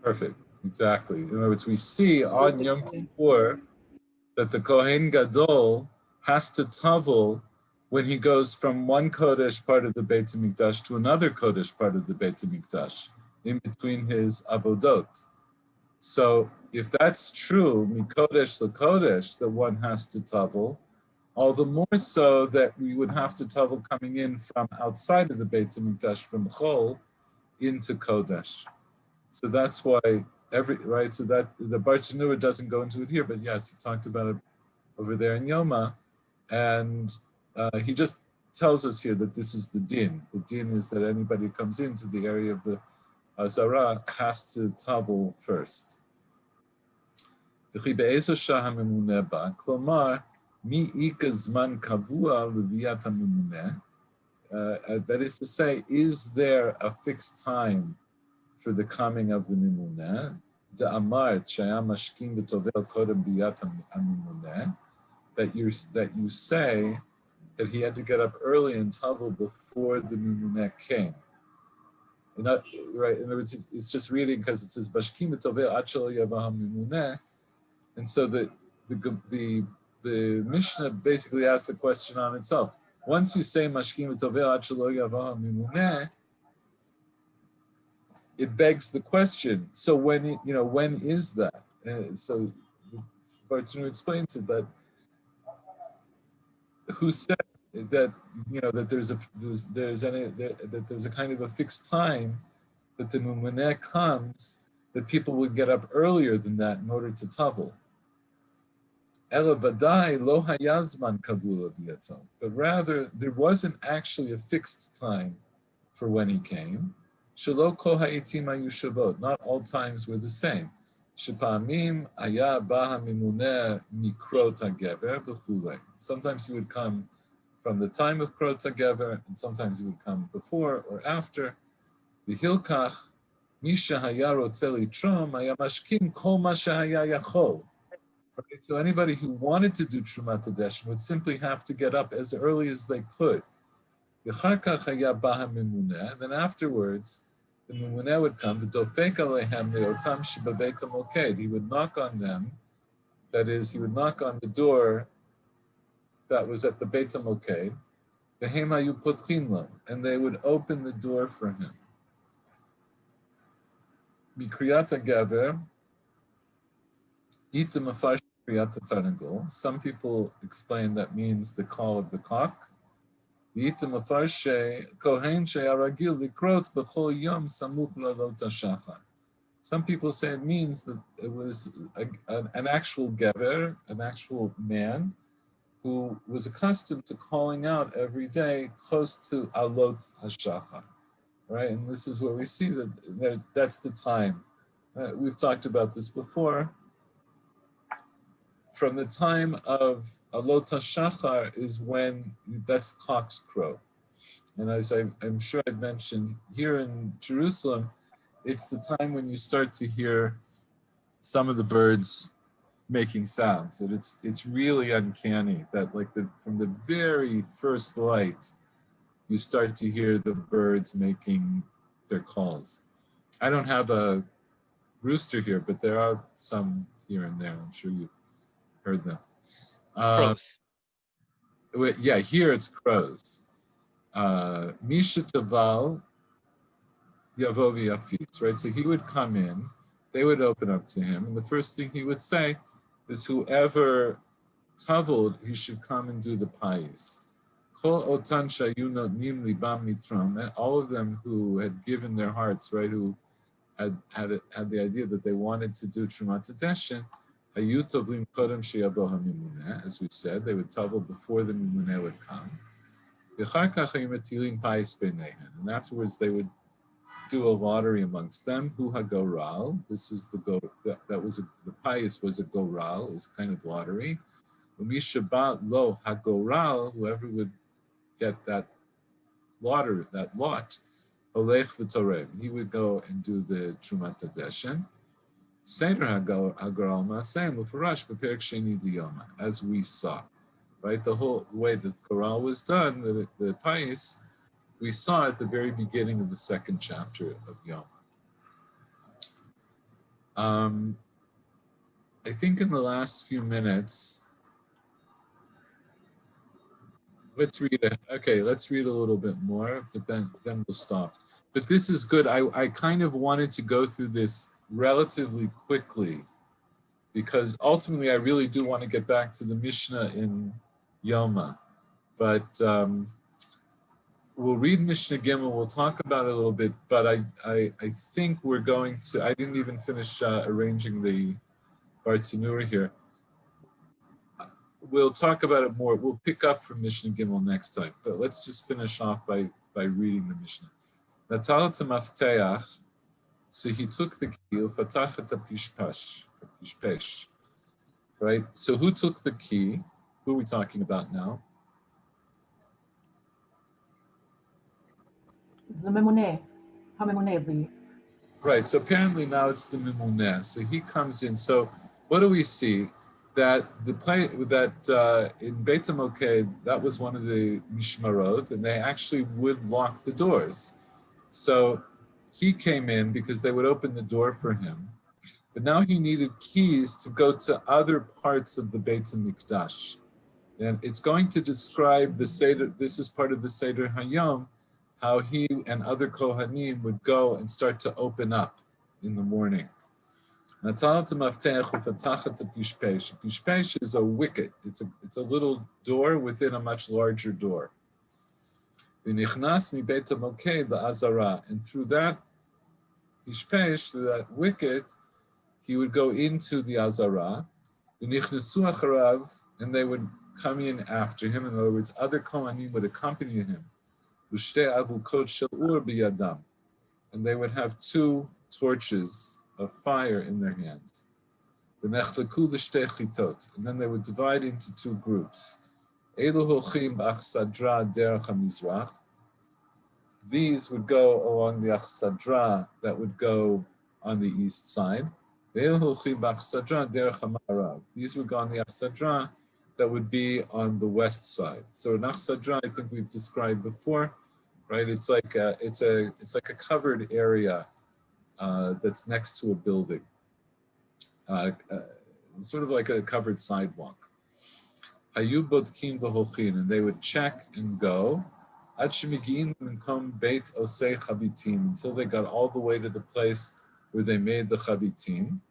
Perfect. Exactly. In other words, we see on Yom Kippur that the Kohen Gadol has to tavel when he goes from one Kodesh part of the Beit HaMikdash to another Kodesh part of the Beit HaMikdash, in between his avodot. So if that's true, Mikodesh LaKodesh, that one has to tavel, All the more so that we would have to tavel coming in from outside of the Beit HaMikdash, from Chol into Kodesh. So that's why so that the Bartanura doesn't go into it here, but yes, he talked about it over there in Yoma, and he just tells us here that this is the din. The din is that anybody who comes into the area of the Azara has to tavel first. Klomar, that is to say, is there a fixed time for the coming of the Mimuneh? That you say that he had to get up early and tavel before the Mimuneh came. Right, in other words, it's just reading because it says Bashkim Tovel Achal Yavah Mimuneh, and so the Mishnah basically asks the question on itself. Once you say Mashkim Tovel Achal Yavah Mimuneh, it begs the question. So when is that? So Bartunu explains it that who said that that there's a kind of a fixed time that the Mumuneh comes, that people would get up earlier than that in order to tavel. Ela vadai lo hayazman kavula biyato, but rather there wasn't actually a fixed time for when he came. Shelo kol ha'itim hayu shavot, not all times were the same. Shepamim aya baha mimuneh mikrot hagever v'chulei. Sometimes he would come from the time of krot hagever, and sometimes he would come before or after. V'hilkach misha haya rotze litrom haya mashkim kol ma shehaya yachol. Right? So anybody who wanted to do Trumat HaDeshen would simply have to get up as early as they could. Then afterwards, the Mumuneh would come. He would knock on them. That is, he would knock on the door that was at the Beit HaMoked. And they would open the door for him. Mikriyat HaGever, some people explain that means the call of the cock. Some people say it means that it was an actual gever, an actual man, who was accustomed to calling out every day close to alot hashachar. Right, and this is where we see that that's the time. We've talked about this before. From the time of alot hashachar is when that's cock's crow. And as I'm sure I've mentioned, here in Jerusalem, it's the time when you start to hear some of the birds making sounds. And it's really uncanny that from the very first light, you start to hear the birds making their calls. I don't have a rooster here, but there are some here and there. I'm sure you've heard them. Crows. Yeah, here it's crows. Misha Taval Yavovi Afis, right? So he would come in, they would open up to him, and the first thing he would say is whoever taveled, he should come and do the pais. Kol otan shayunot nim libam mitrom, all of them who had given their hearts, right, who had the idea that they wanted to do Trumat HaDeshen, hayu tovlim kodem sheyavo hamimuneh, as we said, they would tavel before the mimuneh would come. And afterwards they would do a lottery amongst them. Hu hagoral. This is the pais was a goral. It was a kind of lottery. Umishabat lo hagoral. Whoever would get that lottery, that lot, olech v'torem. He would go and do the Trumat HaDeshen. Seder hagoral ma'aseh mufarash b'perek sheni d'Yoma, as we saw. Right, the whole way the Chorale was done, the pais, we saw at the very beginning of the second chapter of Yoma. I think in the last few minutes, let's read it. Okay, let's read a little bit more, but then we'll stop. But this is good. I kind of wanted to go through this relatively quickly because ultimately I really do want to get back to the Mishnah in Yoma. But we'll read Mishnah Gimel, we'll talk about it a little bit, but I think we're going to, I didn't even finish arranging the Bartanura here. We'll talk about it more. We'll pick up from Mishnah Gimel next time, but let's just finish off by reading the Mishnah. Natal Tamafteach, so he took the key, Fatach Pishpesh, right? So who took the key? Who are we talking about now? The Memuneh, HaMemuneh. Right, so apparently now it's the Mimuneh. So he comes in. So what do we see? That the play that in Beit HaMoked, that was one of the mishmarot, and they actually would lock the doors. So he came in because they would open the door for him. But now he needed keys to go to other parts of the Beit HaMikdash. And it's going to describe the Seder, this is part of the Seder Hayom, how he and other Kohanim would go and start to open up in the morning. Pishpesh is a wicket. It's a little door within a much larger door. And through that Pishpesh, through that wicket, he would go into the Azara. And they would come in after him. In other words, other Kohanim would accompany him. And they would have two torches of fire in their hands. And then they would divide into two groups. These would go along the Achsadra that would go on the east side. These would go on the Achsadra that would be on the west side. So an Achsadra, I think we've described before, right? It's like a covered area that's next to a building, sort of like a covered sidewalk. Hayu bodkin v'hochin, and they would check and go until they got all the way to the place where they made the chavitim.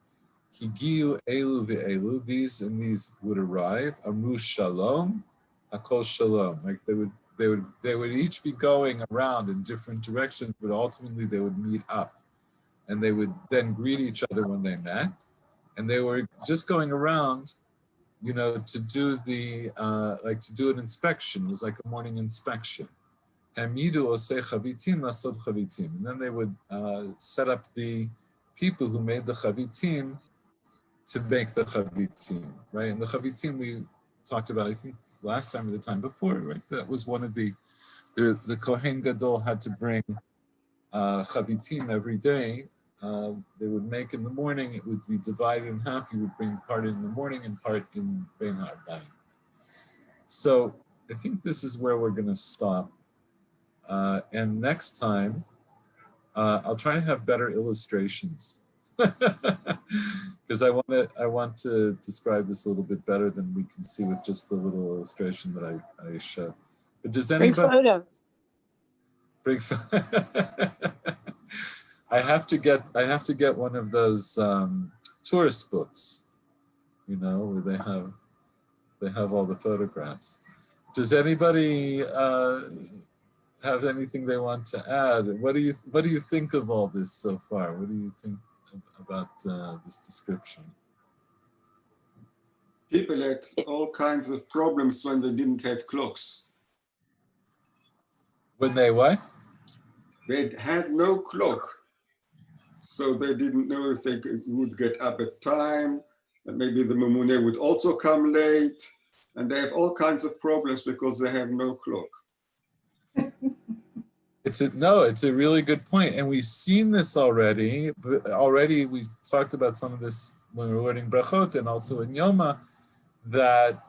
Higiu elu ve'elu, these and these would arrive. Amru shalom, hakol shalom. Like they would each be going around in different directions, but ultimately they would meet up, and they would then greet each other when they met. And they were just going around, to do the to do an inspection. It was like a morning inspection. Hamidu osei chavitim lasod chavitim, and then they would set up the people who made the chavitim to make the chavitim, right? And the chavitim we talked about, I think, last time or the time before, right? That was one of the Kohen Gadol had to bring chavitim every day. They would make in the morning, it would be divided in half. You would bring part in the morning and part in Bein HaArbaim. So I think this is where we're going to stop. And next time, I'll try to have better illustrations because I want to describe this a little bit better than we can see with just the little illustration that I showed. But does anybody bring photos? I have to get one of those tourist books, where they have all the photographs. Does anybody have anything they want to add? What do you think of all this so far? What do you think about this description? People had all kinds of problems when they didn't have clocks. When they what? They had no clock. So they didn't know if they would get up at time, and maybe the Memuneh would also come late, and they have all kinds of problems because they have no clock. It's a really good point, and we've seen this already. But already we talked about some of this when we were learning brachot and also in Yoma. That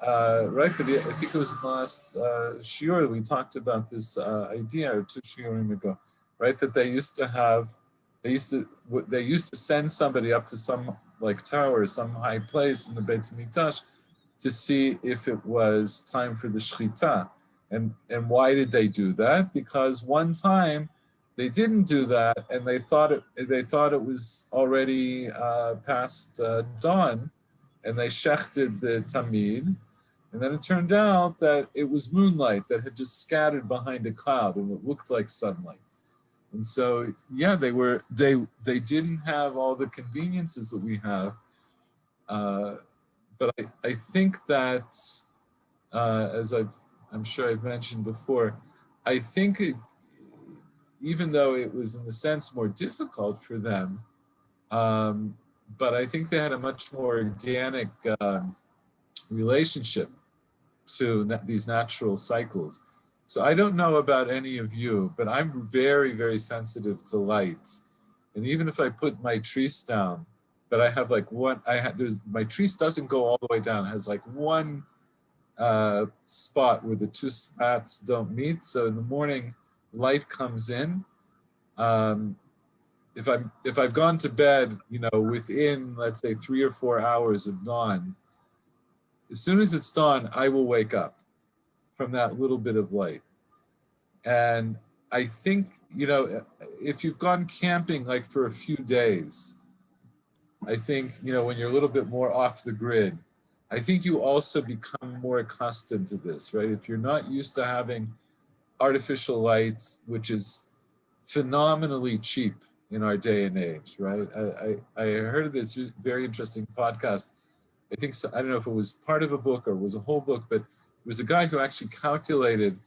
right, but I think it was in the last shiur we talked about this idea, or 2 shiurim ago, right? That they used to send somebody up to some tower, some high place in the Beit HaMikdash to see if it was time for the shechita. And why did they do that? Because one time they didn't do that, and they thought it was already past dawn, and they shechted the Tamid, And then it turned out that it was moonlight that had just scattered behind a cloud, and it looked like sunlight. And so, yeah, they didn't have all the conveniences that we have, but I think that, as I'm sure I've mentioned before, I think even though it was in a sense more difficult for them, but I think they had a much more organic relationship to these natural cycles. So I don't know about any of you, but I'm very, very sensitive to light. And even if I put my trees down, but I have like one, my trees doesn't go all the way down. It has like one spot where the two slats don't meet. So in the morning, light comes in. If I've gone to bed, within, let's say, 3 or 4 hours of dawn, as soon as it's dawn, I will wake up from that little bit of light. And I think, if you've gone camping like for a few days, I think, when you're a little bit more off the grid, I think you also become more accustomed to this, right? If you're not used to having artificial light, which is phenomenally cheap in our day and age, right? I heard of this very interesting podcast. I think, so, I don't know if it was part of a book or it was a whole book, but it was a guy who actually calculated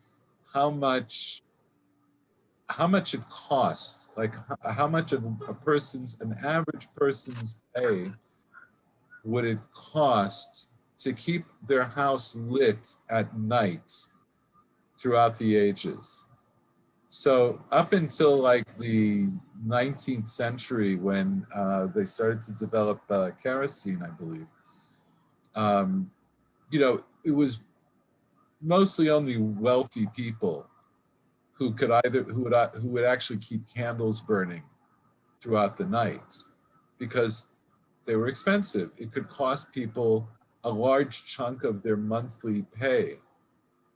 how much it costs, like how much of an average person's pay would it cost to keep their house lit at night throughout the ages. So up until like the 19th century, when they started to develop kerosene, I believe, it was mostly only wealthy people who would actually keep candles burning throughout the night, because they were expensive. It could cost people a large chunk of their monthly pay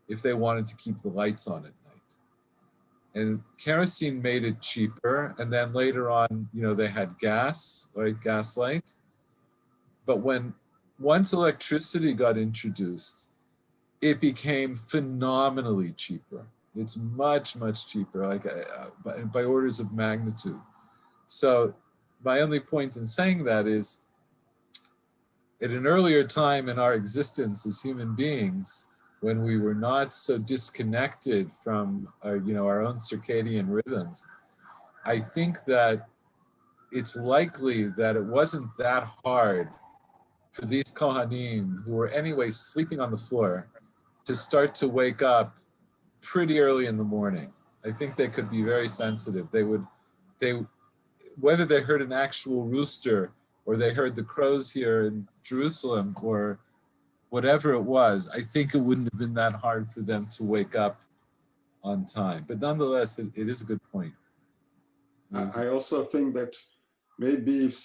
if they wanted to keep the lights on at night. And kerosene made it cheaper. And then later on, they had gas, right? Gaslight. But once electricity got introduced, it became phenomenally cheaper. It's much, much cheaper, like by orders of magnitude. So my only point in saying that is, at an earlier time in our existence as human beings, when we were not so disconnected from our own circadian rhythms, I think that it's likely that it wasn't that hard for these Kohanim, who were anyway sleeping on the floor, to start to wake up pretty early in the morning. I think they could be very sensitive. Whether they heard an actual rooster or they heard the crows here in Jerusalem or whatever it was, I think it wouldn't have been that hard for them to wake up on time. But nonetheless, it is a good point. I also think that maybe if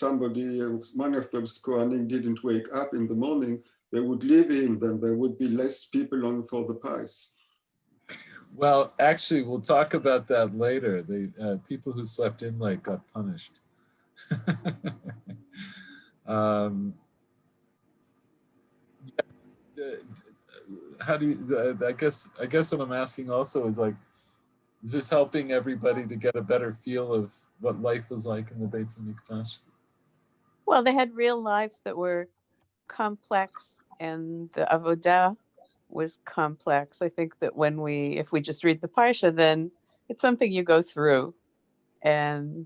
one of those Kohanim didn't wake up in the morning, they would leave him, then there would be less people on for the pies. Well, actually, we'll talk about that later. The people who slept in late got punished. How do you? I guess what I'm asking also is, like, is this helping everybody to get a better feel of what life was like in the Beit HaMikdash? Well, they had real lives that were complex, and the avodah was complex. I think that if we just read the parsha, then it's something you go through, and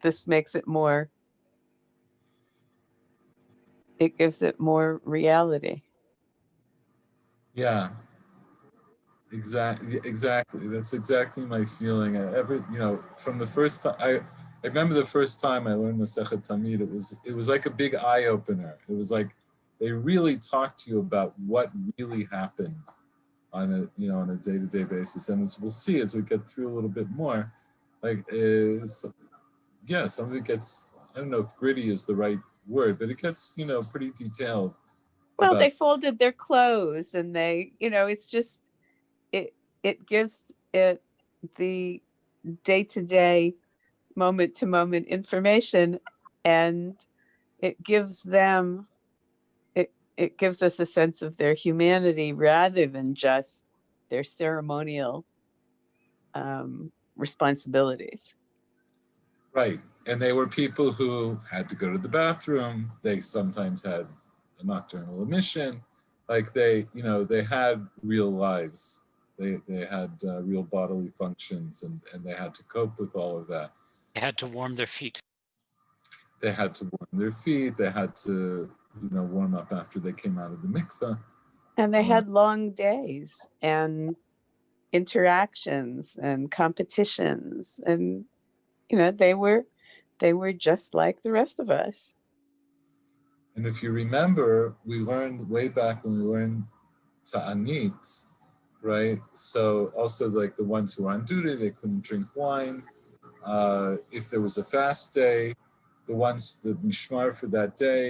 this makes it more. It gives it more reality. Yeah, exactly. That's exactly my feeling. From the first time, I remember the first time I learned Masechet Tamid, it was like a big eye opener. It was like they really talked to you about what really happened on a day-to-day basis. And as we'll see as we get through a little bit more, like some of it gets, I don't know if gritty is the right word, but it gets pretty detailed. Well, they folded their clothes, and they, it's just it gives it the day-to-day, moment-to-moment information, and it gives them it gives us a sense of their humanity rather than just their ceremonial responsibilities. Right. And they were people who had to go to the bathroom. They sometimes had a nocturnal emission. Like they had real lives. They had real bodily functions, and they had to cope with all of that. They had to warm their feet. They had to warm their feet. They had to, warm up after they came out of the mikveh. And they had long days and interactions and competitions, and they were just like the rest of us. And if you remember, we learned way back when we learned Ta'anit, right? So also like the ones who were on duty, they couldn't drink wine. If there was a fast day, the mishmar for that day,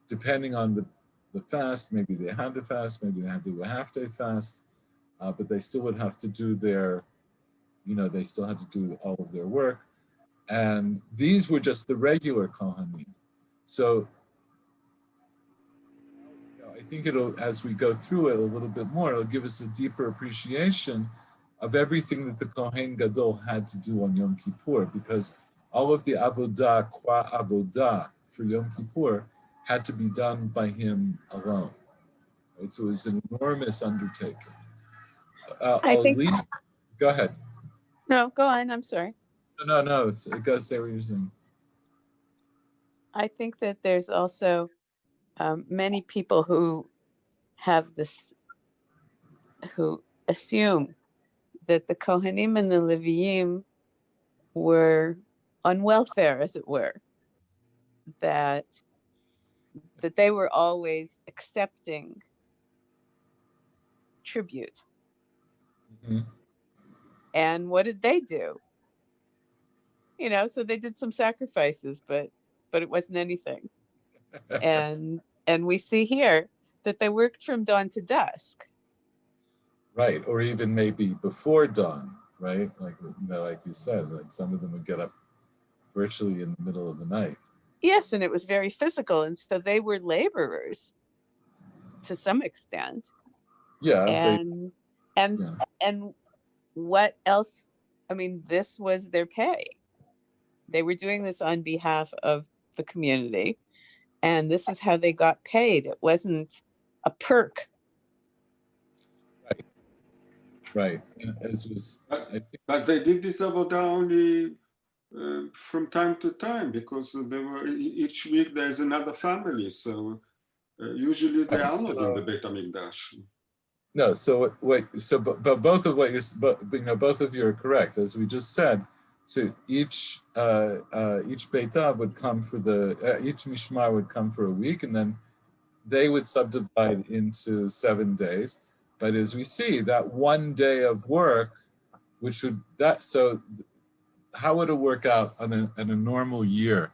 depending on the fast, maybe they had to fast, maybe they had to do a half-day fast, but they still would have to do they still had to do all of their work. And these were just the regular Kohanim. So I think as we go through it a little bit more, it'll give us a deeper appreciation of everything that the Kohen Gadol had to do on Yom Kippur, because all of the avodah, qua avodah for Yom Kippur had to be done by him alone. Right? So it was an enormous undertaking. Go ahead. No, go on. I'm sorry. No. Go say what you're saying. I think that there's also many people who assume that the Kohanim and the Leviim were on welfare, as it were, that they were always accepting tribute. Mm-hmm. And what did they do? So they did some sacrifices, but it wasn't anything. and we see here that they worked from dawn to dusk. Right, or even maybe before dawn, right? Like like you said, like some of them would get up virtually in the middle of the night. Yes, and it was very physical, and so they were laborers to some extent. Yeah. And what else? I mean, this was their pay. They were doing this on behalf of the community, and this is how they got paid. It wasn't a perk. Right. But they did this avodah only from time to time, because each week there's another family. So usually they are not in the Beit HaMikdash. No. So but both of both of you are correct, as we just said. So each Beit Av would come for each mishmar would come for a week, and then they would subdivide into 7 days. But as we see, that one day of work, so how would it work out in a normal year?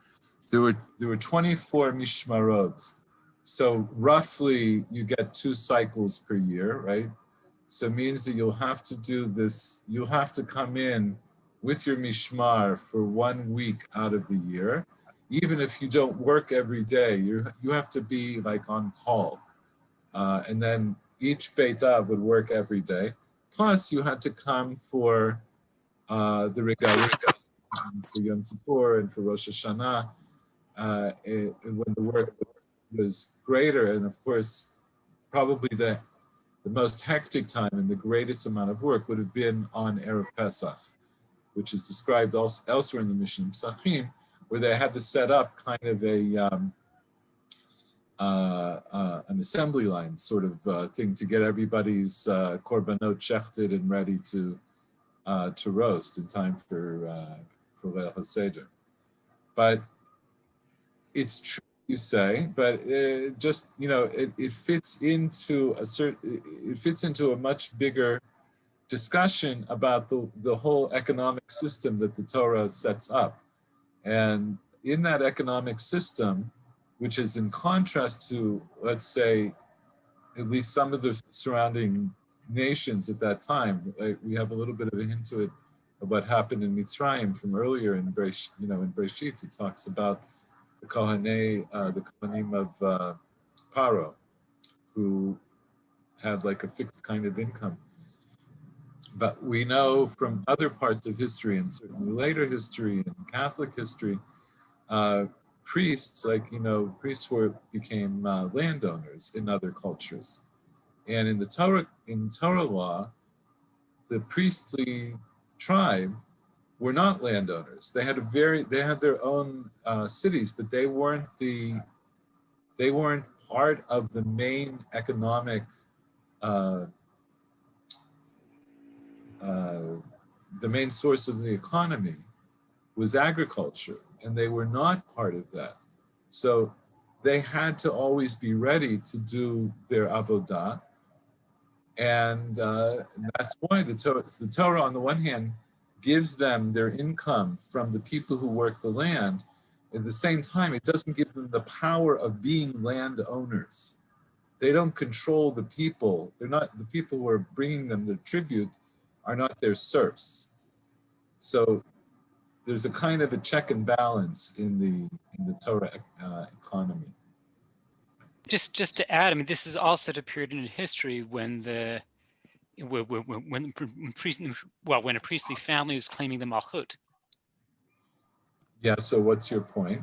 There were 24 mishmarot. So roughly you get 2 cycles per year, right? So it means that you'll have to do this, you'll have to come in with your mishmar for 1 week out of the year. Even if you don't work every day, you have to be like on call. And then each Beit Av would work every day. Plus you had to come for the regalim for Yom Kippur and for Rosh Hashanah when the work was greater. And of course, probably the most hectic time and the greatest amount of work would have been on Erev Pesach, which is described also elsewhere in the Mishnah Psachim, where they had to set up kind of an assembly line sort of thing to get everybody's korbanot shechted and ready to roast in time for Leil HaSeder. But it's true, you say, but it fits into a much bigger discussion about the whole economic system that the Torah sets up. And in that economic system, which is in contrast to, let's say, at least some of the surrounding nations at that time, we have a little bit of a hint to it of what happened in Mitzrayim from earlier in Breshit. It talks about the Kohanim of Paro, who had like a fixed kind of income. But we know from other parts of history, and certainly later history and Catholic history, priests, priests became landowners in other cultures. And in the Torah law, the priestly tribe were not landowners. They had their own cities, but they weren't part of the main economic the main source of the economy was agriculture, and they were not part of that. So they had to always be ready to do their avodah, and that's why the Torah, on the one hand, gives them their income from the people who work the land. At the same time, it doesn't give them the power of being landowners. They don't control the people. They're not, the people who are bringing them the tribute are not their serfs. So there's a kind of a check and balance in the Torah economy. Just to add, I mean, this is also a period in history when when a priestly family is claiming the malchut. Yeah. So what's your point?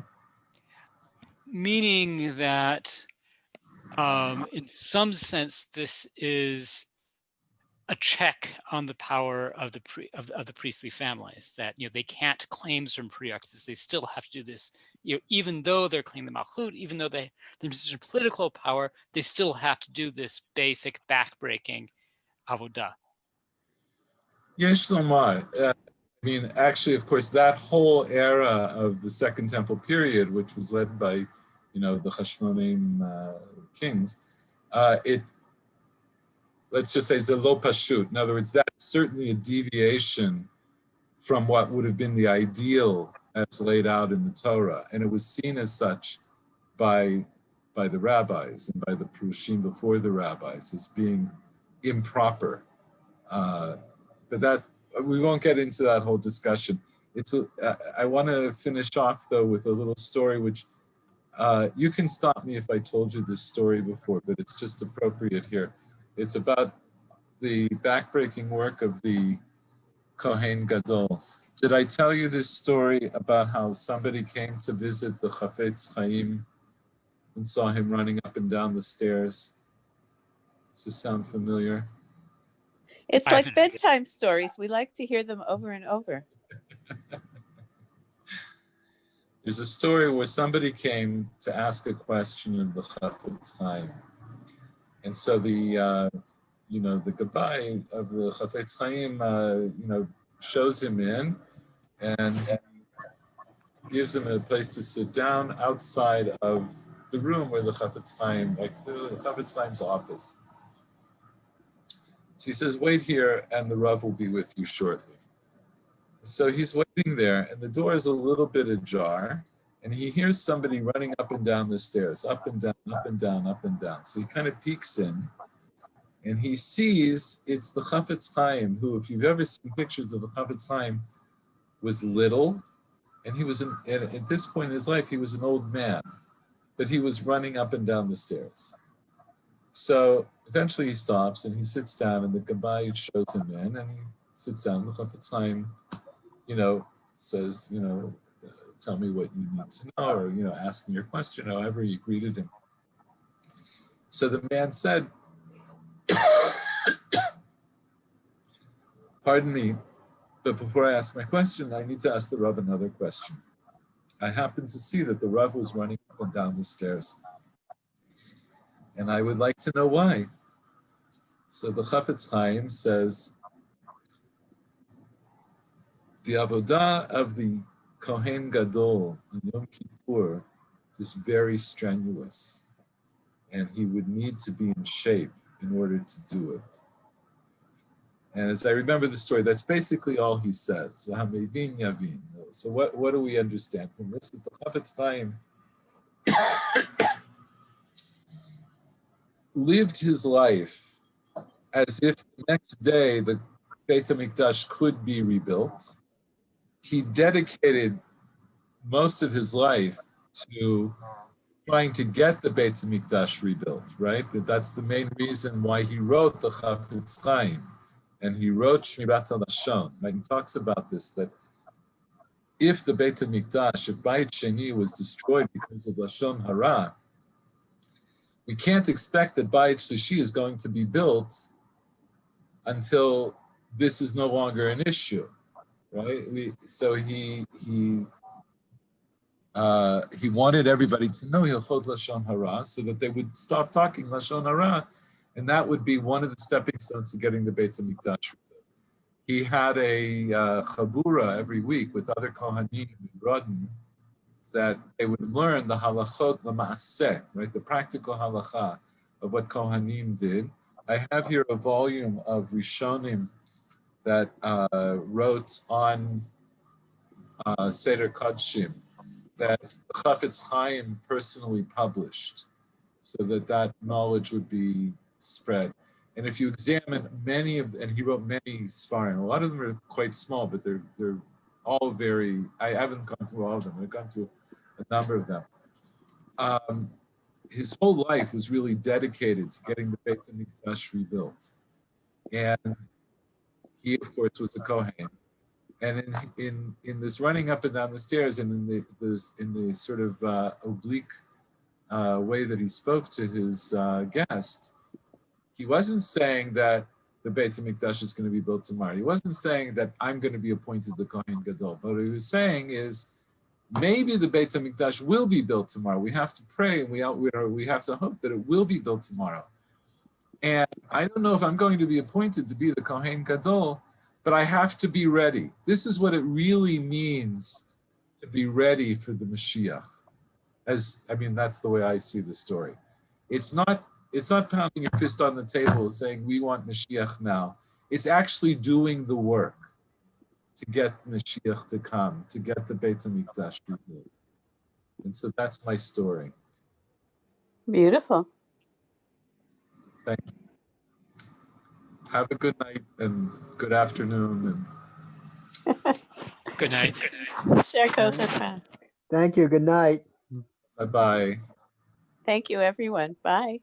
Meaning that, in some sense, this is a check on the power of the priestly families, that they can't claim certain prerequisites. They still have to do this, even though they're claiming the malchut, even though there's certain political power, they still have to do this basic backbreaking avodah. Yesh lomar. I mean, actually, of course, that whole era of the Second Temple period, which was led by, the Hashmonaim kings, let's just say zelo pashut. In other words, that's certainly a deviation from what would have been the ideal as laid out in the Torah, and it was seen as such by the rabbis and by the prushim before the rabbis as being improper. But that we won't get into that whole discussion. I want to finish off though with a little story, which you can stop me if I told you this story before, but it's just appropriate here. It's about the backbreaking work of the Kohen Gadol. Did I tell you this story about how somebody came to visit the Chafetz Chaim and saw him running up and down the stairs? Does this sound familiar? It's like bedtime stories. We like to hear them over and over. There's a story where somebody came to ask a question of the Chafetz Chaim. And so the Gabbai of the Chafetz Chaim, shows him in and gives him a place to sit down outside of the room where the Chafetz Chaim, like the Chafetz Chaim's office. So he says, wait here and the Rav will be with you shortly. So he's waiting there and the door is a little bit ajar and he hears somebody running up and down the stairs, up and down, up and down, up and down. So he kind of peeks in and he sees it's the Chafetz Chaim, who, if you've ever seen pictures of the Chafetz Chaim, was little, and he was at this point in his life, he was an old man, but he was running up and down the stairs. So eventually he stops and he sits down, and the Gabbai shows him in, and he sits down. The Chafetz Chaim, says, tell me what you need to know, or asking your question, however he greeted him. So the man said, pardon me, but before I ask my question, I need to ask the Rav another question. I happened to see that the Rav was running up and down the stairs, and I would like to know why. So the Chafetz Chaim says, the avodah of the Kohen Gadol on Yom Kippur is very strenuous, and he would need to be in shape in order to do it. And as I remember the story, that's basically all he says. So what do we understand from this? That the Chafetz Chaim lived his life as if the next day the Beit HaMikdash could be rebuilt. He dedicated most of his life to trying to get the Beit HaMikdash rebuilt, right? That's the main reason why he wrote the Chafetz Chaim, and he wrote Shmirat HaLashon. Right? He talks about this, that if the Beit HaMikdash, if Beit Sheni was destroyed because of Lashon Hara, we can't expect that Beit Shlishi is going to be built until this is no longer an issue, right? He wanted everybody to know Hilchot Lashon Hara so that they would stop talking Lashon Hara, and that would be one of the stepping stones to getting the Beit HaMikdash. He had a chabura every week with other Kohanim in Rodin that they would learn the halachot l'maaseh, right, the practical halacha of what Kohanim did. I have here a volume of Rishonim that wrote on Seder Kodshim that Chafetz Chaim personally published, so that knowledge would be spread. And if you examine many of, and he wrote many Sfarim, a lot of them are quite small, but they're all very, I haven't gone through all of them, I've gone through a number of them. His whole life was really dedicated to getting the Beit HaMikdash rebuilt. And he, of course, was a Kohen. And in this running up and down the stairs, and in the sort of oblique way that he spoke to his guest, he wasn't saying that the Beit HaMikdash is going to be built tomorrow. He wasn't saying that I'm going to be appointed the Kohen Gadol. But what he was saying is, maybe the Beit HaMikdash will be built tomorrow. We have to pray, and we have to hope that it will be built tomorrow. And I don't know if I'm going to be appointed to be the Kohen Gadol, but I have to be ready. This is what it really means to be ready for the Mashiach. That's the way I see the story. It's not pounding your fist on the table saying, we want Mashiach now. It's actually doing the work to get Mashiach to come, to get the Beit HaMikdash rebuilt. And so that's my story. Beautiful. Thank you. Have a good night and good afternoon. Good night. Share Kochah. Thank you. Good night. Bye-bye. Thank you, everyone. Bye.